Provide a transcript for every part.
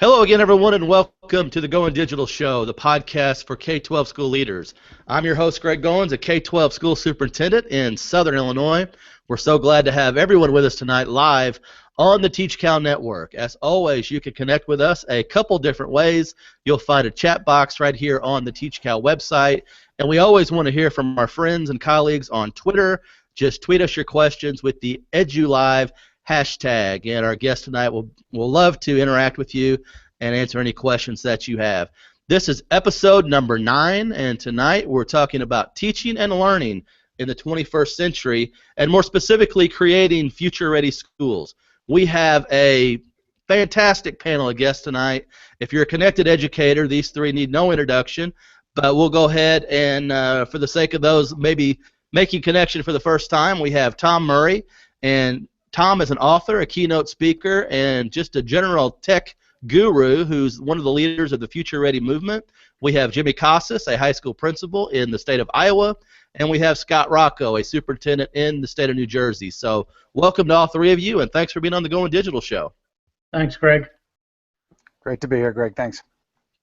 Hello again, everyone, and welcome to the Goin Digital Show, the podcast for K-12 school leaders. I'm your host, Greg Goins, a K-12 school superintendent in Southern Illinois. We're so glad to have everyone with us tonight live on the TeachCal network. As always, you can connect with us a couple different ways. You'll find a chat box right here on the TeachCal website, and we always want to hear from our friends and colleagues on Twitter. Just tweet us your questions with the EduLive hashtag, and our guest tonight will love to interact with you and answer any questions that you have. This is episode number 9, and tonight we're talking about teaching and learning in the 21st century, and more specifically, creating future-ready schools. We have a fantastic panel of guests tonight. If you're a connected educator, these three need no introduction, but we'll go ahead and, for the sake of those maybe making connection for the first time, we have Tom Murray, and Tom is an author, a keynote speaker, and just a general tech guru who's one of the leaders of the Future Ready movement. We have Jimmy Casas, a high school principal in the state of Iowa, and we have Scott Rocco, a superintendent in the state of New Jersey. So welcome to all three of you, and thanks for being on the Goin Digital Show. Thanks, Greg. Great to be here, Greg. Thanks.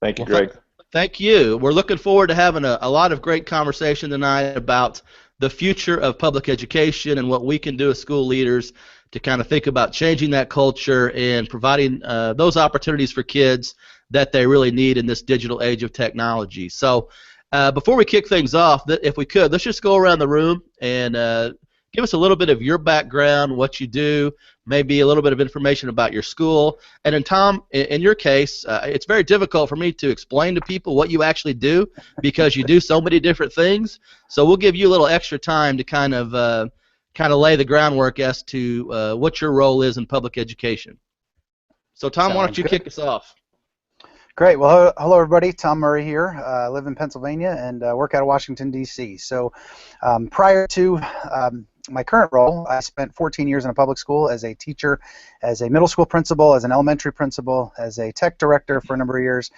Thank you, Greg. Thank you. We're looking forward to having a lot of great conversation tonight about the future of public education and what we can do as school leaders to kind of think about changing that culture and providing those opportunities for kids that they really need in this digital age of technology. So before we kick things off, if we could, let's just go around the room and give us a little bit of your background, what you do, maybe a little bit of information about your school. And then, Tom, in your case, it's very difficult for me to explain to people what you actually do because you do so many different things. So we'll give you a little extra time to kind of lay the groundwork as to what your role is in public education. So, Tom, why don't you kick us off? Great. Well, hello, everybody. Tom Murray here. I live in Pennsylvania and work out of Washington, D.C. So prior to my current role, I spent 14 years in a public school as a teacher, as a middle school principal, as an elementary principal, as a tech director for a number of years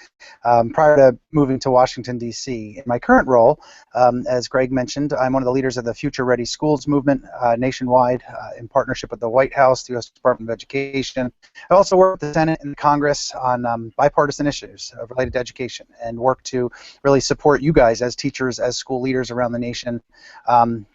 prior to moving to Washington, D.C. In my current role, as Greg mentioned, I'm one of the leaders of the Future Ready Schools movement nationwide in partnership with the White House, the U.S. Department of Education. I also work with the Senate and Congress on bipartisan issues related to education and work to really support you guys as teachers, as school leaders around the nation,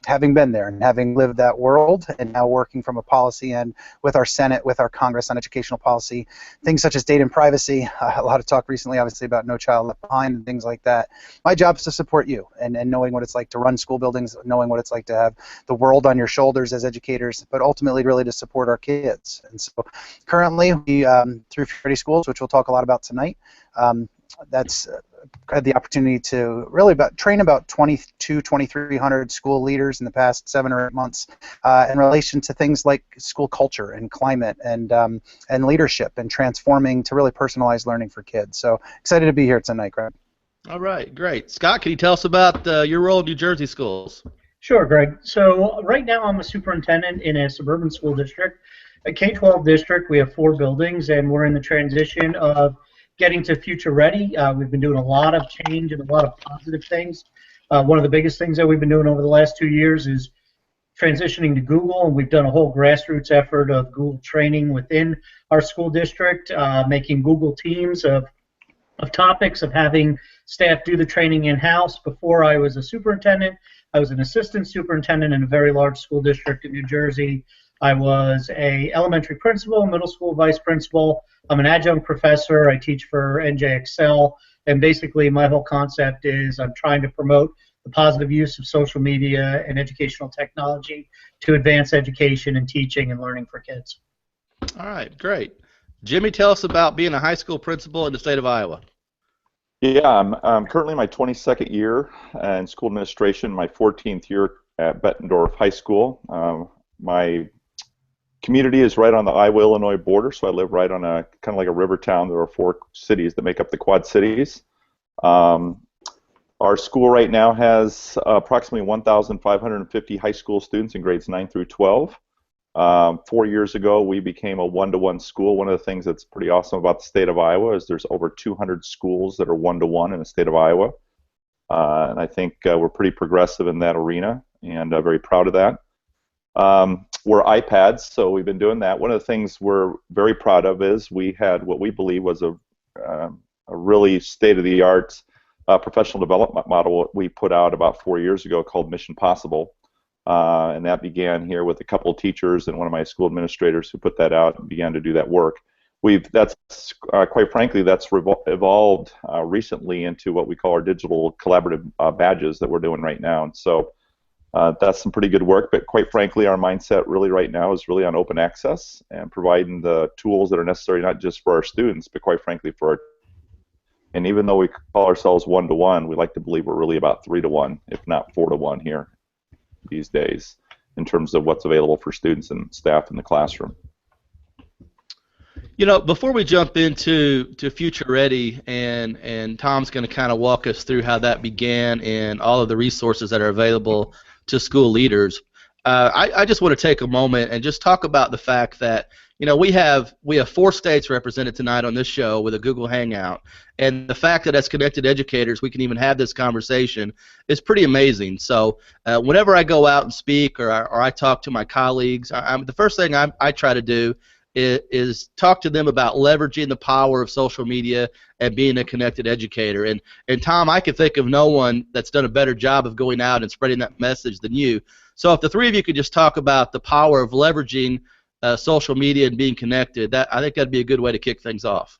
having been there and having lived that world, and now working from a policy end with our Senate, with our Congress on educational policy, things such as data and privacy. A lot of talk recently, obviously, about No Child Left Behind and things like that. My job is to support you and knowing what it's like to run school buildings, knowing what it's like to have the world on your shoulders as educators, but ultimately really to support our kids. And so currently, we, through Futurity Schools, which we'll talk a lot about tonight, that's had the opportunity to really train about 2,300 school leaders in the past 7 or 8 months in relation to things like school culture and climate and leadership and transforming to really personalized learning for kids. So excited to be here tonight, Greg. All right, great. Scott, can you tell us about your role in New Jersey schools? Sure, Greg. So right now I'm a superintendent in a suburban school district, a K-12 district. We have 4 buildings, and we're in the transition of getting to future ready. We've been doing a lot of change and a lot of positive things. One of the biggest things that we've been doing over the last 2 years is transitioning to Google, and we've done a whole grassroots effort of Google training within our school district, making Google teams of topics, of having staff do the training in-house. Before I was a superintendent, I was an assistant superintendent in a very large school district in New Jersey. I was a elementary principal, middle school vice principal. I'm an adjunct professor. I teach for NJXL, and basically my whole concept is I'm trying to promote the positive use of social media and educational technology to advance education and teaching and learning for kids. All right, great. Jimmy, tell us about being a high school principal in the state of Iowa. Yeah, I'm currently in my 22nd year in school administration, my 14th year at Bettendorf High School. My community is right on the Iowa-Illinois border, so I live right on a kind of like a river town. There are 4 cities that make up the Quad Cities. Our school right now has approximately 1,550 high school students in grades 9 through 12. 4 years ago, we became a one-to-one school. One of the things that's pretty awesome about the state of Iowa is there's over 200 schools that are one-to-one in the state of Iowa. And I think we're pretty progressive in that arena, and very proud of that. We're iPads, so we've been doing that. One of the things we're very proud of is we had what we believe was a a really state-of-the-art professional development model we put out about 4 years ago called Mission Possible. And that began here with a couple of teachers and one of my school administrators who put that out and began to do that work. That's quite frankly, that's evolved recently into what we call our digital collaborative badges that we're doing right now. And so that's some pretty good work, but quite frankly, our mindset really right now is really on open access and providing the tools that are necessary not just for our students, but quite frankly for our. And even though we call ourselves one-to-one, we like to believe we're really about 3-to-1, if not 4-to-1 here these days in terms of what's available for students and staff in the classroom. You know, before we jump into Future Ready, and Tom's going to kind of walk us through how that began and all of the resources that are available to school leaders, I just want to take a moment and just talk about the fact that, you know, we have 4 states represented tonight on this show with a Google Hangout, and the fact that as connected educators we can even have this conversation is pretty amazing. So whenever I go out and speak or I talk to my colleagues, the first thing I try to do is talk to them about leveraging the power of social media and being a connected educator. And Tom, I can think of no one that's done a better job of going out and spreading that message than you. So if the three of you could just talk about the power of leveraging social media and being connected, I think that'd be a good way to kick things off.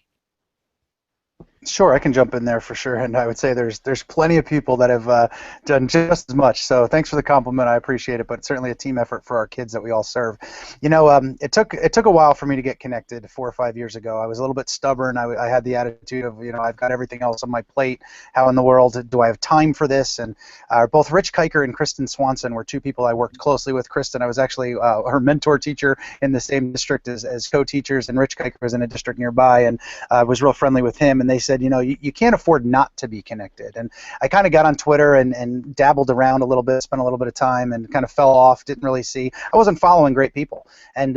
Sure, I can jump in there for sure, and I would say there's plenty of people that have done just as much. So thanks for the compliment, I appreciate it. But certainly a team effort for our kids that we all serve. You know, it took a while for me to get connected 4 or 5 years ago. I was a little bit stubborn. I had the attitude of, you know, I've got everything else on my plate. How in the world do I have time for this? And both Rich Kiker and Kristen Swanson were 2 people I worked closely with. Kristen, I was actually her mentor teacher in the same district as co-teachers, and Rich Kiker was in a district nearby, and I was real friendly with him. And they said, you know, you can't afford not to be connected. And I kind of got on Twitter and dabbled around a little bit, spent a little bit of time, and kind of fell off, didn't really see. I wasn't following great people. And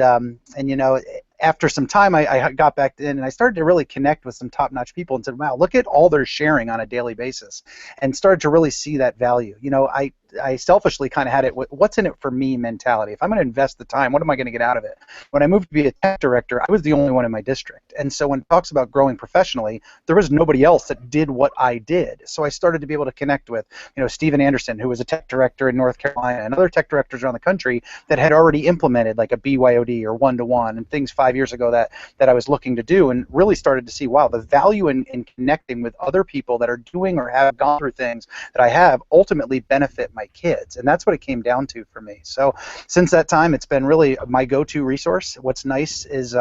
you know, after some time, I got back in and I started to really connect with some top-notch people and said, wow, look at all they're sharing on a daily basis, and started to really see that value. You know, I selfishly kind of had it, what's in it for me mentality. If I'm going to invest the time, what am I going to get out of it? When I moved to be a tech director, I was the only one in my district. And so when it talks about growing professionally, there was nobody else that did what I did. So I started to be able to connect with, you know, Stephen Anderson, who was a tech director in North Carolina, and other tech directors around the country that had already implemented like a BYOD or one-to-one and things 5 years ago that I was looking to do, and really started to see, wow, the value in connecting with other people that are doing or have gone through things that I have ultimately benefit my kids. And that's what it came down to for me. So since that time, it's been really my go-to resource. What's nice is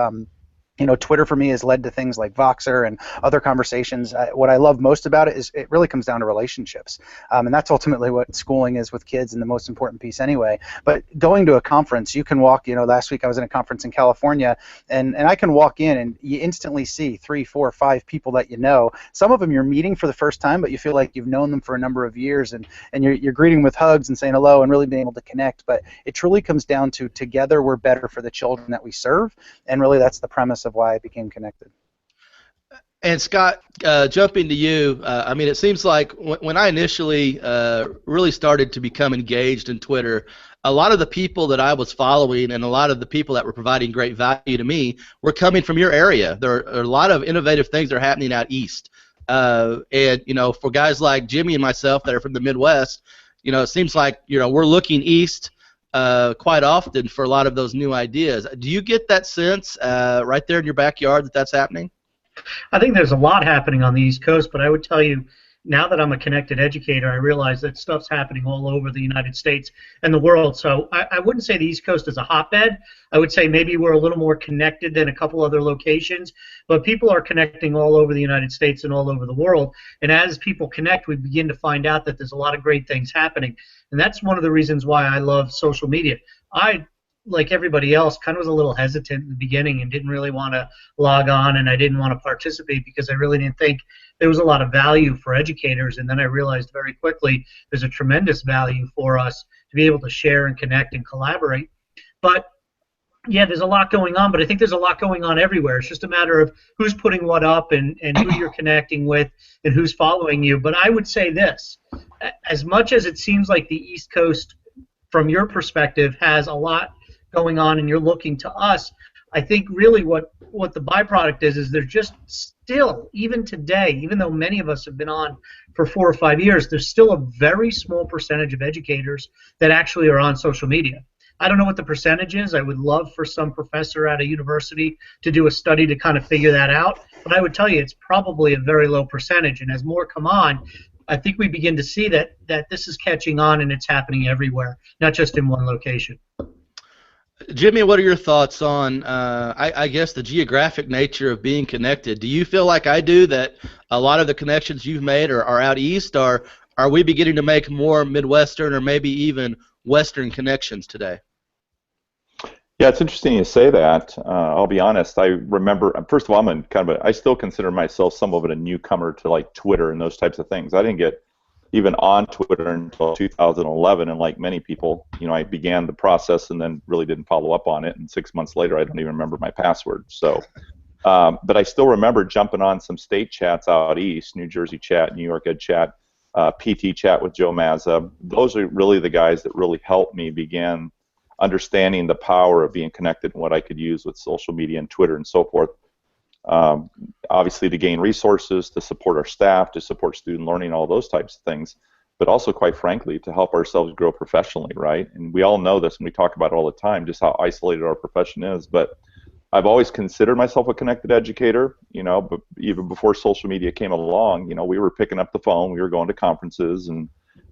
you know, Twitter for me has led to things like Voxer and other conversations. What I love most about it is it really comes down to relationships. And that's ultimately what schooling is with kids, and the most important piece anyway. But going to a conference, you can walk, you know, last week I was in a conference in California, and I can walk in and you instantly see 3, 4, 5 people that you know. Some of them you're meeting for the first time, but you feel like you've known them for a number of years, and you're greeting with hugs and saying hello and really being able to connect. But it truly comes down to together we're better for the children that we serve, and really that's the premise of why I became connected. And Scott, jumping to you, I mean, it seems like when I initially really started to become engaged in Twitter, a lot of the people that I was following and a lot of the people that were providing great value to me were coming from your area. There are a lot of innovative things that are happening out east. And, you know, for guys like Jimmy and myself that are from the Midwest, you know, it seems like, you know, we're looking east quite often for a lot of those new ideas. Do you get that sense right there in your backyard that that's happening? I think there's a lot happening on the East Coast, but I would tell you, now that I'm a connected educator, I realize that stuff's happening all over the United States and the world. So I wouldn't say the East Coast is a hotbed. I would say maybe we're a little more connected than a couple other locations, but people are connecting all over the United States and all over the world. And as people connect, we begin to find out that there's a lot of great things happening. And that's one of the reasons why I love social media. I, like everybody else, kind of was a little hesitant in the beginning and didn't really want to log on, and I didn't want to participate because I really didn't think there was a lot of value for educators. And then I realized very quickly there's a tremendous value for us to be able to share and connect and collaborate. But yeah, there's a lot going on, but I think there's a lot going on everywhere. It's just a matter of who's putting what up and who you're connecting with and who's following you. But I would say this, as much as it seems like the East Coast, from your perspective, has a lot going on and you're looking to us, I think really what the byproduct is there's just still, even today, even though many of us have been on for 4 or 5 years, there's still a very small percentage of educators that actually are on social media. I don't know what the percentage is. I would love for some professor at a university to do a study to kind of figure that out. But I would tell you it's probably a very low percentage. And as more come on, I think we begin to see that this is catching on and it's happening everywhere, not just in one location. Jimmy, what are your thoughts on, I guess, the geographic nature of being connected? Do you feel like I do that a lot of the connections you've made are out east, or are we beginning to make more Midwestern or maybe even Western connections today? Yeah, it's interesting you say that. I'll be honest. I remember, first of all, I still consider myself somewhat of a newcomer to like Twitter and those types of things. I didn't get even on Twitter until 2011, and like many people, I began the process and then really didn't follow up on it. And 6 months later, I don't even remember my password. So, but I still remember jumping on some state chats out east, New Jersey chat, New York Ed chat, PT chat with Joe Mazza. Those are really the guys that really helped me begin understanding the power of being connected and what I could use with social media and Twitter and so forth. Obviously to gain resources, to support our staff, to support student learning, all those types of things, but also, quite frankly, to help ourselves grow professionally, right? And we all know this, and we talk about it all the time, just how isolated our profession is. But I've always considered myself a connected educator, but even before social media came along, we were picking up the phone, we were going to conferences, and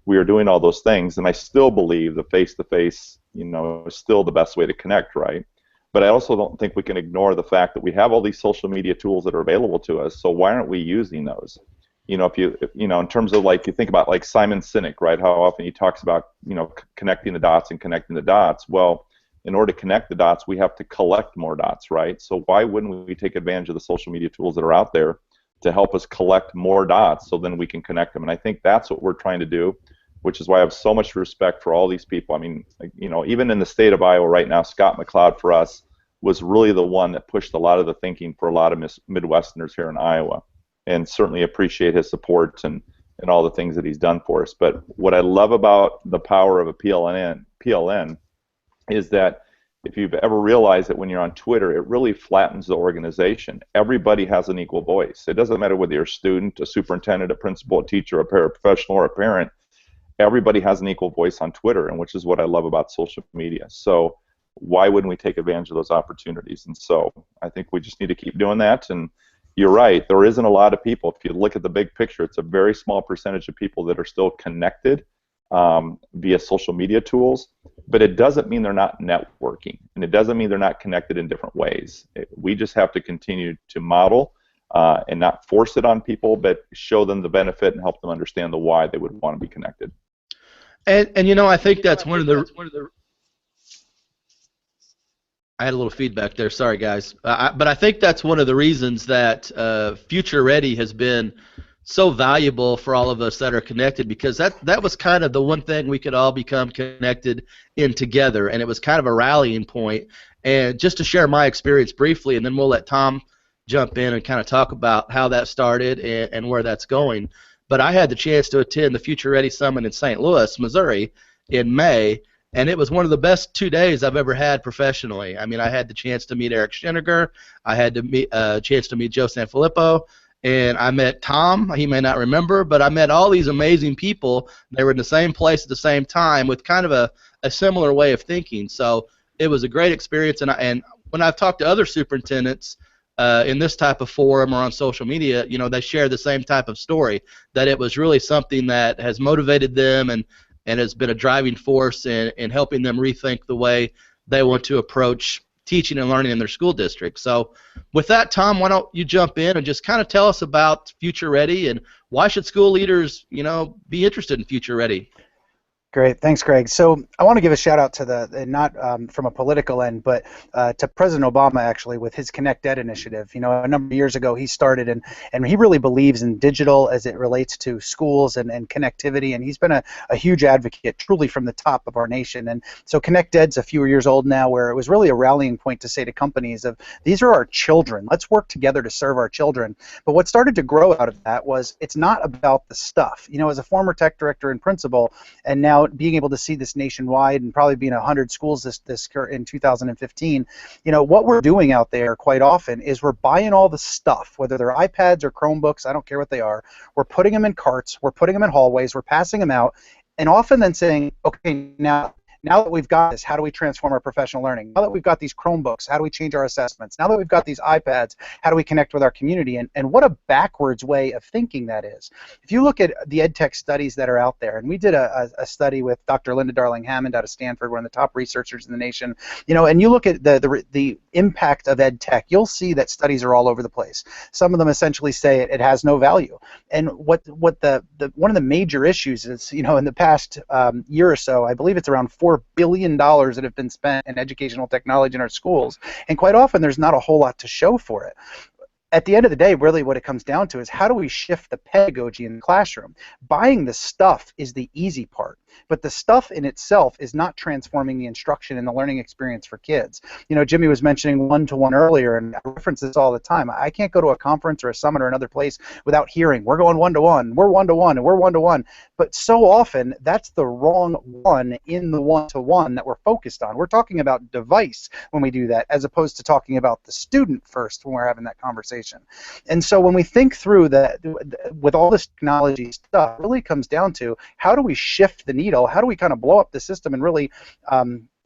we were doing all those things. And I still believe the face-to-face, is still the best way to connect, right? But I also don't think we can ignore the fact that we have all these social media tools that are available to us. So why aren't we using those? If in terms of like, you think about like Simon Sinek, right? How often he talks about, connecting the dots and connecting the dots. Well, in order to connect the dots, we have to collect more dots, right? So why wouldn't we take advantage of the social media tools that are out there to help us collect more dots so then we can connect them? And I think that's what we're trying to do, which is why I have so much respect for all these people. I mean, even in the state of Iowa right now, Scott McLeod for us was really the one that pushed a lot of the thinking for a lot of Midwesterners here in Iowa, and certainly appreciate his support and all the things that he's done for us. But what I love about the power of a PLN is that if you've ever realized that when you're on Twitter, it really flattens the organization. Everybody has an equal voice. It doesn't matter whether you're a student, a superintendent, a principal, a teacher, a paraprofessional, or a parent. Everybody has an equal voice on Twitter, and which is what I love about social media. So why wouldn't we take advantage of those opportunities? And so I think we just need to keep doing that. And you're right, there isn't a lot of people. If you look at the big picture, it's a very small percentage of people that are still connected via social media tools, but it doesn't mean they're not networking, and it doesn't mean they're not connected in different ways. We just have to continue to model and not force it on people, but show them the benefit and help them understand the why they would want to be connected. And I think that's one of the I had a little feedback there. Sorry, guys. But I think that's one of the reasons that Future Ready has been so valuable for all of us that are connected, because that was kind of the one thing we could all become connected in together, and it was kind of a rallying point. And just to share my experience briefly, and then we'll let Tom jump in and kind of talk about how that started and where that's going. But I had the chance to attend the Future Ready Summit in St. Louis, Missouri in May, and it was one of the best 2 days I've ever had professionally. I mean, I had the chance to meet Eric Schenniger, I had the chance to meet Joe Sanfilippo, and I met Tom. He may not remember, but I met all these amazing people. They were in the same place at the same time with kind of a similar way of thinking. So it was a great experience, and when I've talked to other superintendents in this type of forum or on social media, they share the same type of story, that it was really something that has motivated them and has been a driving force in helping them rethink the way they want to approach teaching and learning in their school district. So with that, Tom, why don't you jump in and just kind of tell us about Future Ready and why should school leaders, be interested in Future Ready? Great, thanks, Greg. So I want to give a shout out to not from a political end, but to President Obama actually with his Connect Ed initiative. A number of years ago he started, and he really believes in digital as it relates to schools and connectivity, and he's been a huge advocate truly from the top of our nation. And so Connect Ed's a few years old now, where it was really a rallying point to say to companies of, these are our children, let's work together to serve our children. But what started to grow out of that was, it's not about the stuff. As a former tech director and principal, and now out, being able to see this nationwide and probably being 100 schools this in 2015, what we're doing out there quite often is we're buying all the stuff, whether they're iPads or Chromebooks, I don't care what they are. We're putting them in carts, we're putting them in hallways, we're passing them out, and often then saying, okay, now that we've got this, how do we transform our professional learning? Now that we've got these Chromebooks, how do we change our assessments? Now that we've got these iPads, how do we connect with our community? And what a backwards way of thinking that is. If you look at the EdTech studies that are out there, and we did a study with Dr. Linda Darling-Hammond out of Stanford, one of the top researchers in the nation, and you look at the impact of EdTech, you'll see that studies are all over the place. Some of them essentially say it has no value. And what one of the major issues is, in the past year or so, I believe it's around $4 billion that have been spent in educational technology in our schools, and quite often there's not a whole lot to show for it. At the end of the day, really what it comes down to is how do we shift the pedagogy in the classroom? Buying the stuff is the easy part, but the stuff in itself is not transforming the instruction and the learning experience for kids. Jimmy was mentioning one-to-one earlier, and I reference this all the time. I can't go to a conference or a summit or another place without hearing, we're going one-to-one, we're one-to-one, and we're one-to-one. But so often, that's the wrong one in the one-to-one that we're focused on. We're talking about device when we do that, as opposed to talking about the student first when we're having that conversation. And so when we think through that, with all this technology stuff, it really comes down to how do we shift the needle? How do we kind of blow up the system and really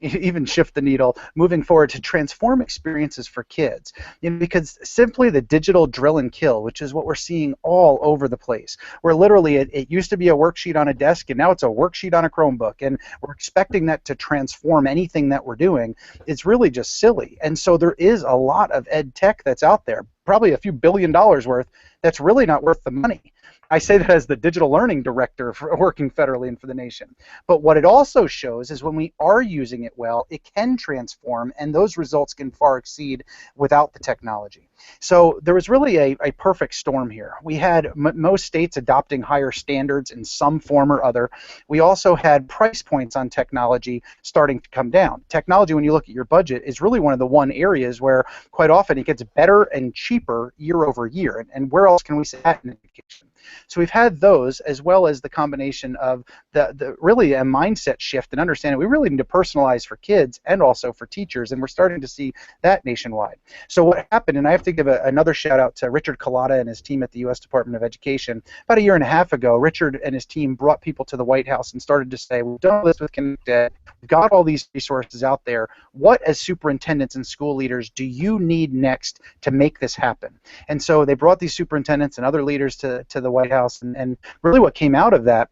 even shift the needle moving forward to transform experiences for kids? Because simply the digital drill and kill, which is what we're seeing all over the place, where literally it used to be a worksheet on a desk and now it's a worksheet on a Chromebook, and we're expecting that to transform anything that we're doing. It's really just silly. And so there is a lot of ed tech that's out there, probably a few $1 billion worth, that's really not worth the money. I say that as the digital learning director for working federally and for the nation. But what it also shows is when we are using it well, it can transform, and those results can far exceed without the technology. So there was really a perfect storm here. We had most states adopting higher standards in some form or other. We also had price points on technology starting to come down. Technology, when you look at your budget, is really one of the areas where quite often it gets better and cheaper year over year. And where else can we say that in education? So we've had those, as well as the combination of the really a mindset shift and understanding we really need to personalize for kids and also for teachers, and we're starting to see that nationwide. So what happened, and I have to give another shout out to Richard Collada and his team at the U.S. Department of Education. About a year and a half ago, Richard and his team brought people to the White House and started to say, we've done this with ConnectEd, we've got all these resources out there. What, as superintendents and school leaders, do you need next to make this happen? And so they brought these superintendents and other leaders to the White House, and really what came out of that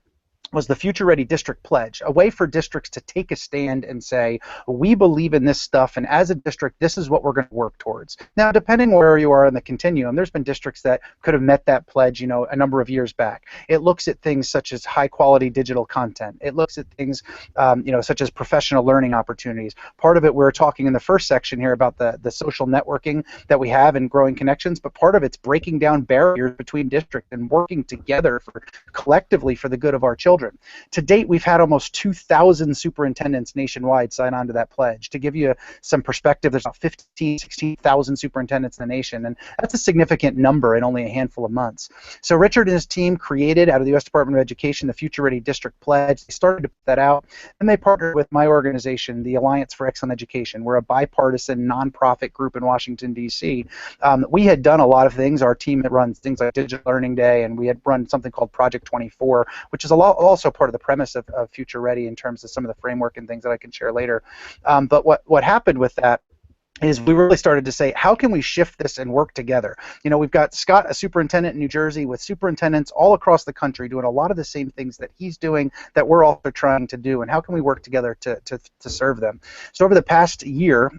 was the Future Ready District Pledge, a way for districts to take a stand and say, we believe in this stuff, and as a district, this is what we're going to work towards. Now, depending where you are in the continuum, there's been districts that could have met that pledge, a number of years back. It looks at things such as high-quality digital content. It looks at things, such as professional learning opportunities. Part of it, we're talking in the first section here about the social networking that we have and growing connections, but part of it's breaking down barriers between districts and working together collectively for the good of our children. To date, we've had almost 2,000 superintendents nationwide sign on to that pledge. To give you some perspective, there's about 16,000 superintendents in the nation, and that's a significant number in only a handful of months. So Richard and his team created, out of the U.S. Department of Education, the Future Ready District Pledge. They started to put that out, and they partnered with my organization, the Alliance for Excellent Education. We're a bipartisan nonprofit group in Washington, D.C. We had done a lot of things. Our team had run things like Digital Learning Day, and we had run something called Project 24, which is also part of the premise of Future Ready in terms of some of the framework and things that I can share later. But what happened with that is we really started to say, how can we shift this and work together? We've got Scott, a superintendent in New Jersey, with superintendents all across the country doing a lot of the same things that he's doing that we're also trying to do, and how can we work together to serve them? So over the past year,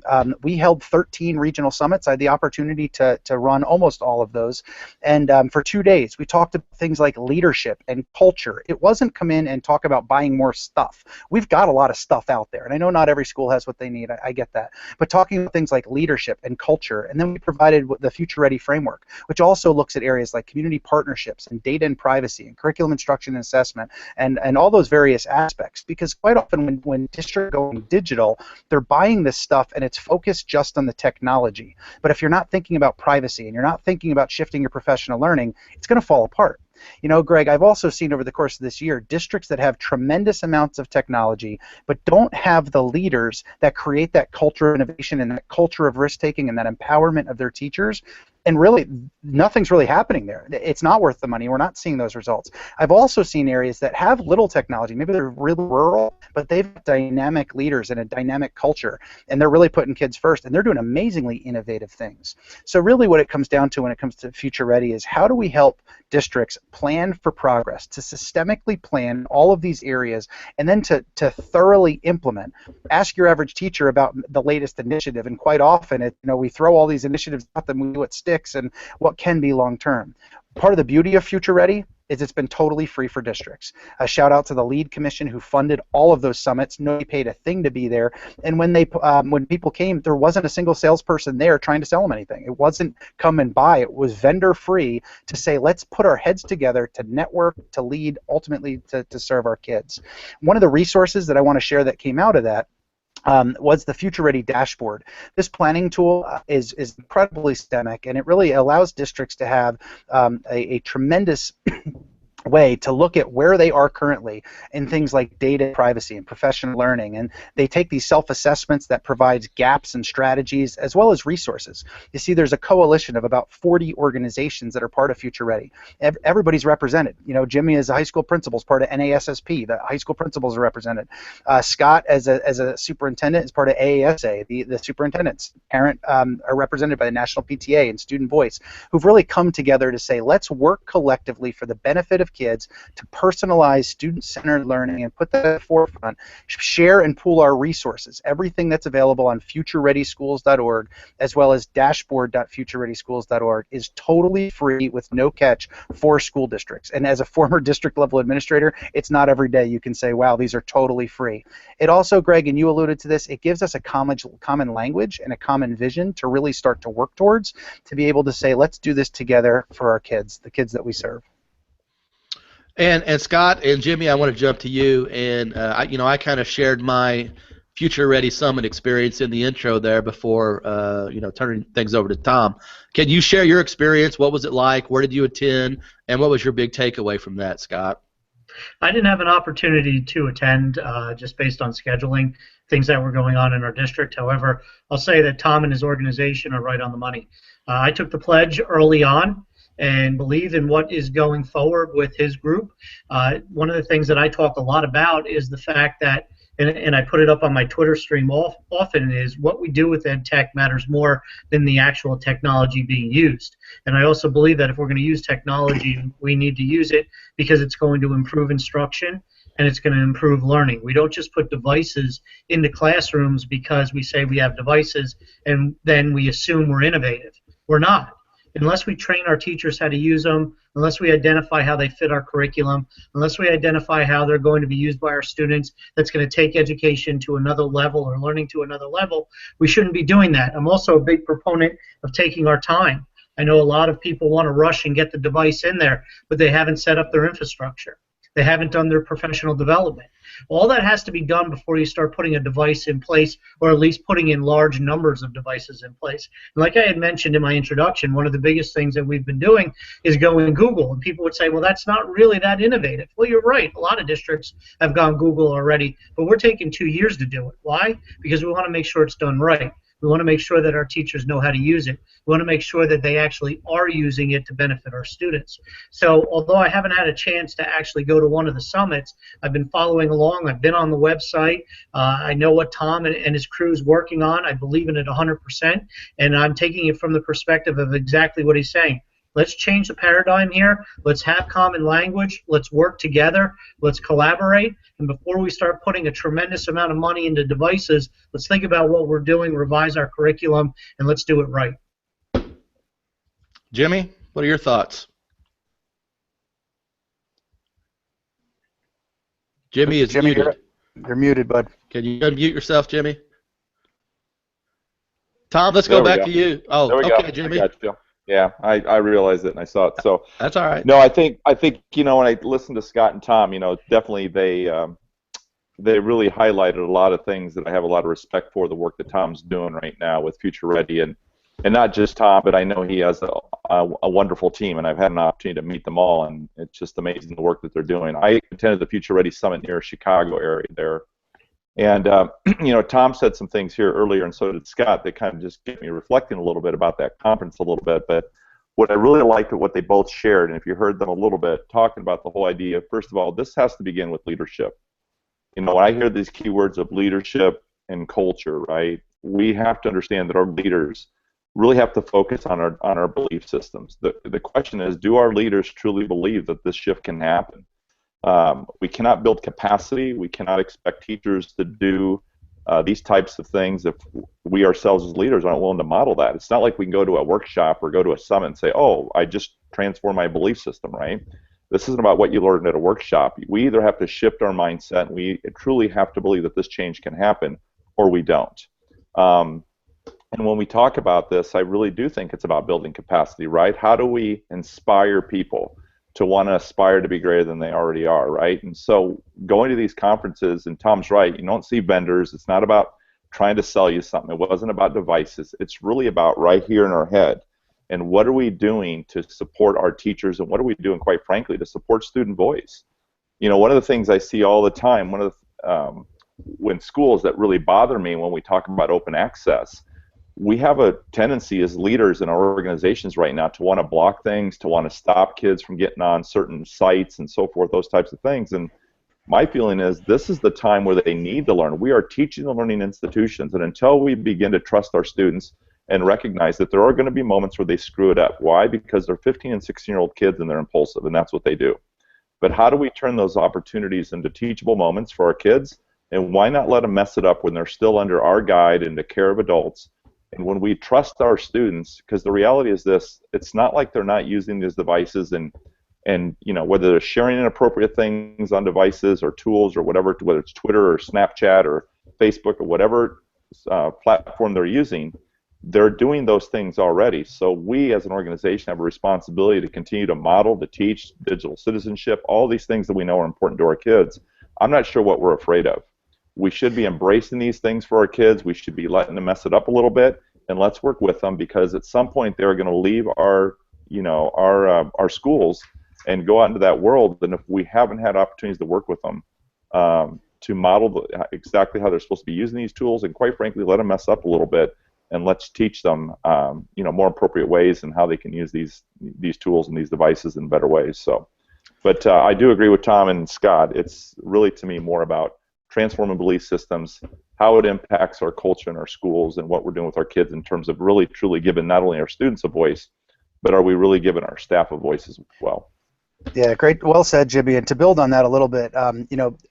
we held 13 regional summits. I had the opportunity to run almost all of those, and for 2 days, we talked about things like leadership and culture. It wasn't come in and talk about buying more stuff. We've got a lot of stuff out there, and I know not every school has what they need. I get that. But talking about things like leadership and culture, and then we provided the Future Ready framework, which also looks at areas like community partnerships and data and privacy and curriculum instruction and assessment and all those various aspects, because quite often when districts are going digital, they're buying this stuff and it's focused just on the technology. But if you're not thinking about privacy and you're not thinking about shifting your professional learning, it's going to fall apart. You know, Greg, I've also seen over the course of this year districts that have tremendous amounts of technology but don't have the leaders that create that culture of innovation and that culture of risk-taking and that empowerment of their teachers. And really, nothing's really happening there. It's not worth the money. We're not seeing those results. I've also seen areas that have little technology. Maybe they're really rural, but they've got dynamic leaders and a dynamic culture, and they're really putting kids first, and they're doing amazingly innovative things. So really what it comes down to when it comes to Future Ready is how do we help districts plan for progress, to systemically plan all of these areas, and then to thoroughly implement. Ask your average teacher about the latest initiative, and quite often we throw all these initiatives at them, we do what sticks and what can be long term. Part of the beauty of Future Ready is it's been totally free for districts. A shout out to the lead commission who funded all of those summits. Nobody paid a thing to be there. And when people came, there wasn't a single salesperson there trying to sell them anything. It wasn't come and buy. It was vendor free to say, let's put our heads together to network, to lead, ultimately to serve our kids. One of the resources that I want to share that came out of that was the Futurity Dashboard. This planning tool is incredibly systemic, and it really allows districts to have a tremendous way to look at where they are currently in things like data privacy and professional learning, and they take these self-assessments that provides gaps and strategies as well as resources. You see, there's a coalition of about 40 organizations that are part of Future Ready. Everybody's represented. You know, Jimmy as a high school principal is part of NASSP. The high school principals are represented. Scott as a superintendent is part of AASA. The superintendents parent are represented by the National PTA and Student Voice, who've really come together to say, let's work collectively for the benefit of kids to personalize student-centered learning and put that at the forefront, share and pool our resources. Everything that's available on futurereadyschools.org as well as dashboard.futurereadyschools.org is totally free with no catch for school districts. And as a former district level administrator, it's not every day you can say, wow, these are totally free. It also, Greg, and you alluded to this, it gives us a common language and a common vision to really start to work towards, to be able to say, let's do this together for our kids, the kids that we serve. And Scott and Jimmy, I want to jump to you, and I kind of shared my Future Ready Summit experience in the intro there before turning things over to Tom. Can you share your experience? What was it like? Where did you attend? And what was your big takeaway from that, Scott? I didn't have an opportunity to attend just based on scheduling, things that were going on in our district. However, I'll say that Tom and his organization are right on the money. I took the pledge early on and believe in what is going forward with his group. One of the things that I talk a lot about is the fact that, and I put it up on my Twitter stream often, is what we do with ed tech matters more than the actual technology being used. And I also believe that if we're going to use technology, we need to use it because it's going to improve instruction and it's going to improve learning. We don't just put devices into classrooms because we say we have devices and then we assume we're innovative. We're not. Unless we train our teachers how to use them, unless we identify how they fit our curriculum, unless we identify how they're going to be used by our students, that's going to take education to another level or learning to another level, we shouldn't be doing that. I'm also a big proponent of taking our time. I know a lot of people want to rush and get the device in there, but they haven't set up their infrastructure. They haven't done their professional development. All that has to be done before you start putting a device in place, or at least putting in large numbers of devices in place. And like I had mentioned in my introduction, one of the biggest things that we've been doing is going Google. And people would say, well, that's not really that innovative. Well, you're right. A lot of districts have gone Google already, but we're taking 2 years to do it. Why? Because we want to make sure it's done right. We want to make sure that our teachers know how to use it. We want to make sure that they actually are using it to benefit our students. So although I haven't had a chance to actually go to one of the summits, I've been following along. I've been on the website. I know what Tom and his crew is working on. I believe in it 100%, and I'm taking it from the perspective of exactly what he's saying. Let's change the paradigm here. Let's have common language. Let's work together. Let's collaborate. And before we start putting a tremendous amount of money into devices, let's think about what we're doing, revise our curriculum, and let's do it right. Jimmy, what are your thoughts? Jimmy is muted. You're muted, bud. Can you unmute yourself, Jimmy? Tom, let's go back to you. Oh, okay, Jimmy. Yeah, I realized it and I saw it. So that's all right. No, I think when I listened to Scott and Tom, definitely they really highlighted a lot of things that I have a lot of respect for, the work that Tom's doing right now with Future Ready, and not just Tom, but I know he has a wonderful team, and I've had an opportunity to meet them all, and it's just amazing the work that they're doing. I attended the Future Ready Summit near Chicago area there, and you know, Tom said some things here earlier, and so did Scott, that kind of just get me reflecting a little bit about that conference a little bit. But what I really liked what they both shared, and if you heard them a little bit, talking about the whole idea, first of all, this has to begin with leadership. You know, when I hear these keywords of leadership and culture, right, we have to understand that our leaders really have to focus on our belief systems. The question is, do our leaders truly believe that this shift can happen? We cannot build capacity. We cannot expect teachers to do these types of things if we ourselves as leaders aren't willing to model that. It's not like we can go to a workshop or go to a summit and say, oh, I just transformed my belief system, right? This isn't about what you learned at a workshop. We either have to shift our mindset, and we truly have to believe that this change can happen, or we don't. And when we talk about this, I really do think it's about building capacity, right? How do we inspire people to want to aspire to be greater than they already are, right? And so going to these conferences, and Tom's right, you don't see vendors. It's not about trying to sell you something. It wasn't about devices. It's really about right here in our head. And what are we doing to support our teachers, and what are we doing, quite frankly, to support student voice? You know, one of the things I see all the time, when schools that really bother me when we talk about open access, we have a tendency as leaders in our organizations right now to want to block things, to want to stop kids from getting on certain sites and so forth, those types of things. And my feeling is this is the time where they need to learn. We are teaching and learning institutions, and until we begin to trust our students and recognize that there are going to be moments where they screw it up. Why? Because they're 15 and 16-year-old kids and they're impulsive, and that's what they do. But how do we turn those opportunities into teachable moments for our kids? And why not let them mess it up when they're still under our guide and the care of adults? And when we trust our students, because the reality is this, it's not like they're not using these devices, and you know, whether they're sharing inappropriate things on devices or tools or whatever, whether it's Twitter or Snapchat or Facebook or whatever platform they're using, they're doing those things already. So we as an organization have a responsibility to continue to model, to teach digital citizenship, all these things that we know are important to our kids. I'm not sure what we're afraid of. We should be embracing these things for our kids. We should be letting them mess it up a little bit, and let's work with them, because at some point they're going to leave our schools and go out into that world. And if we haven't had opportunities to work with them to model exactly how they're supposed to be using these tools, and quite frankly, let them mess up a little bit, and let's teach them more appropriate ways and how they can use these tools and these devices in better ways. So, but I do agree with Tom and Scott. It's really, to me, more about transforming belief systems, how it impacts our culture and our schools, and what we're doing with our kids in terms of really truly giving not only our students a voice, but are we really giving our staff a voice as well? Yeah, great. Well said, Jimmy. And to build on that a little bit,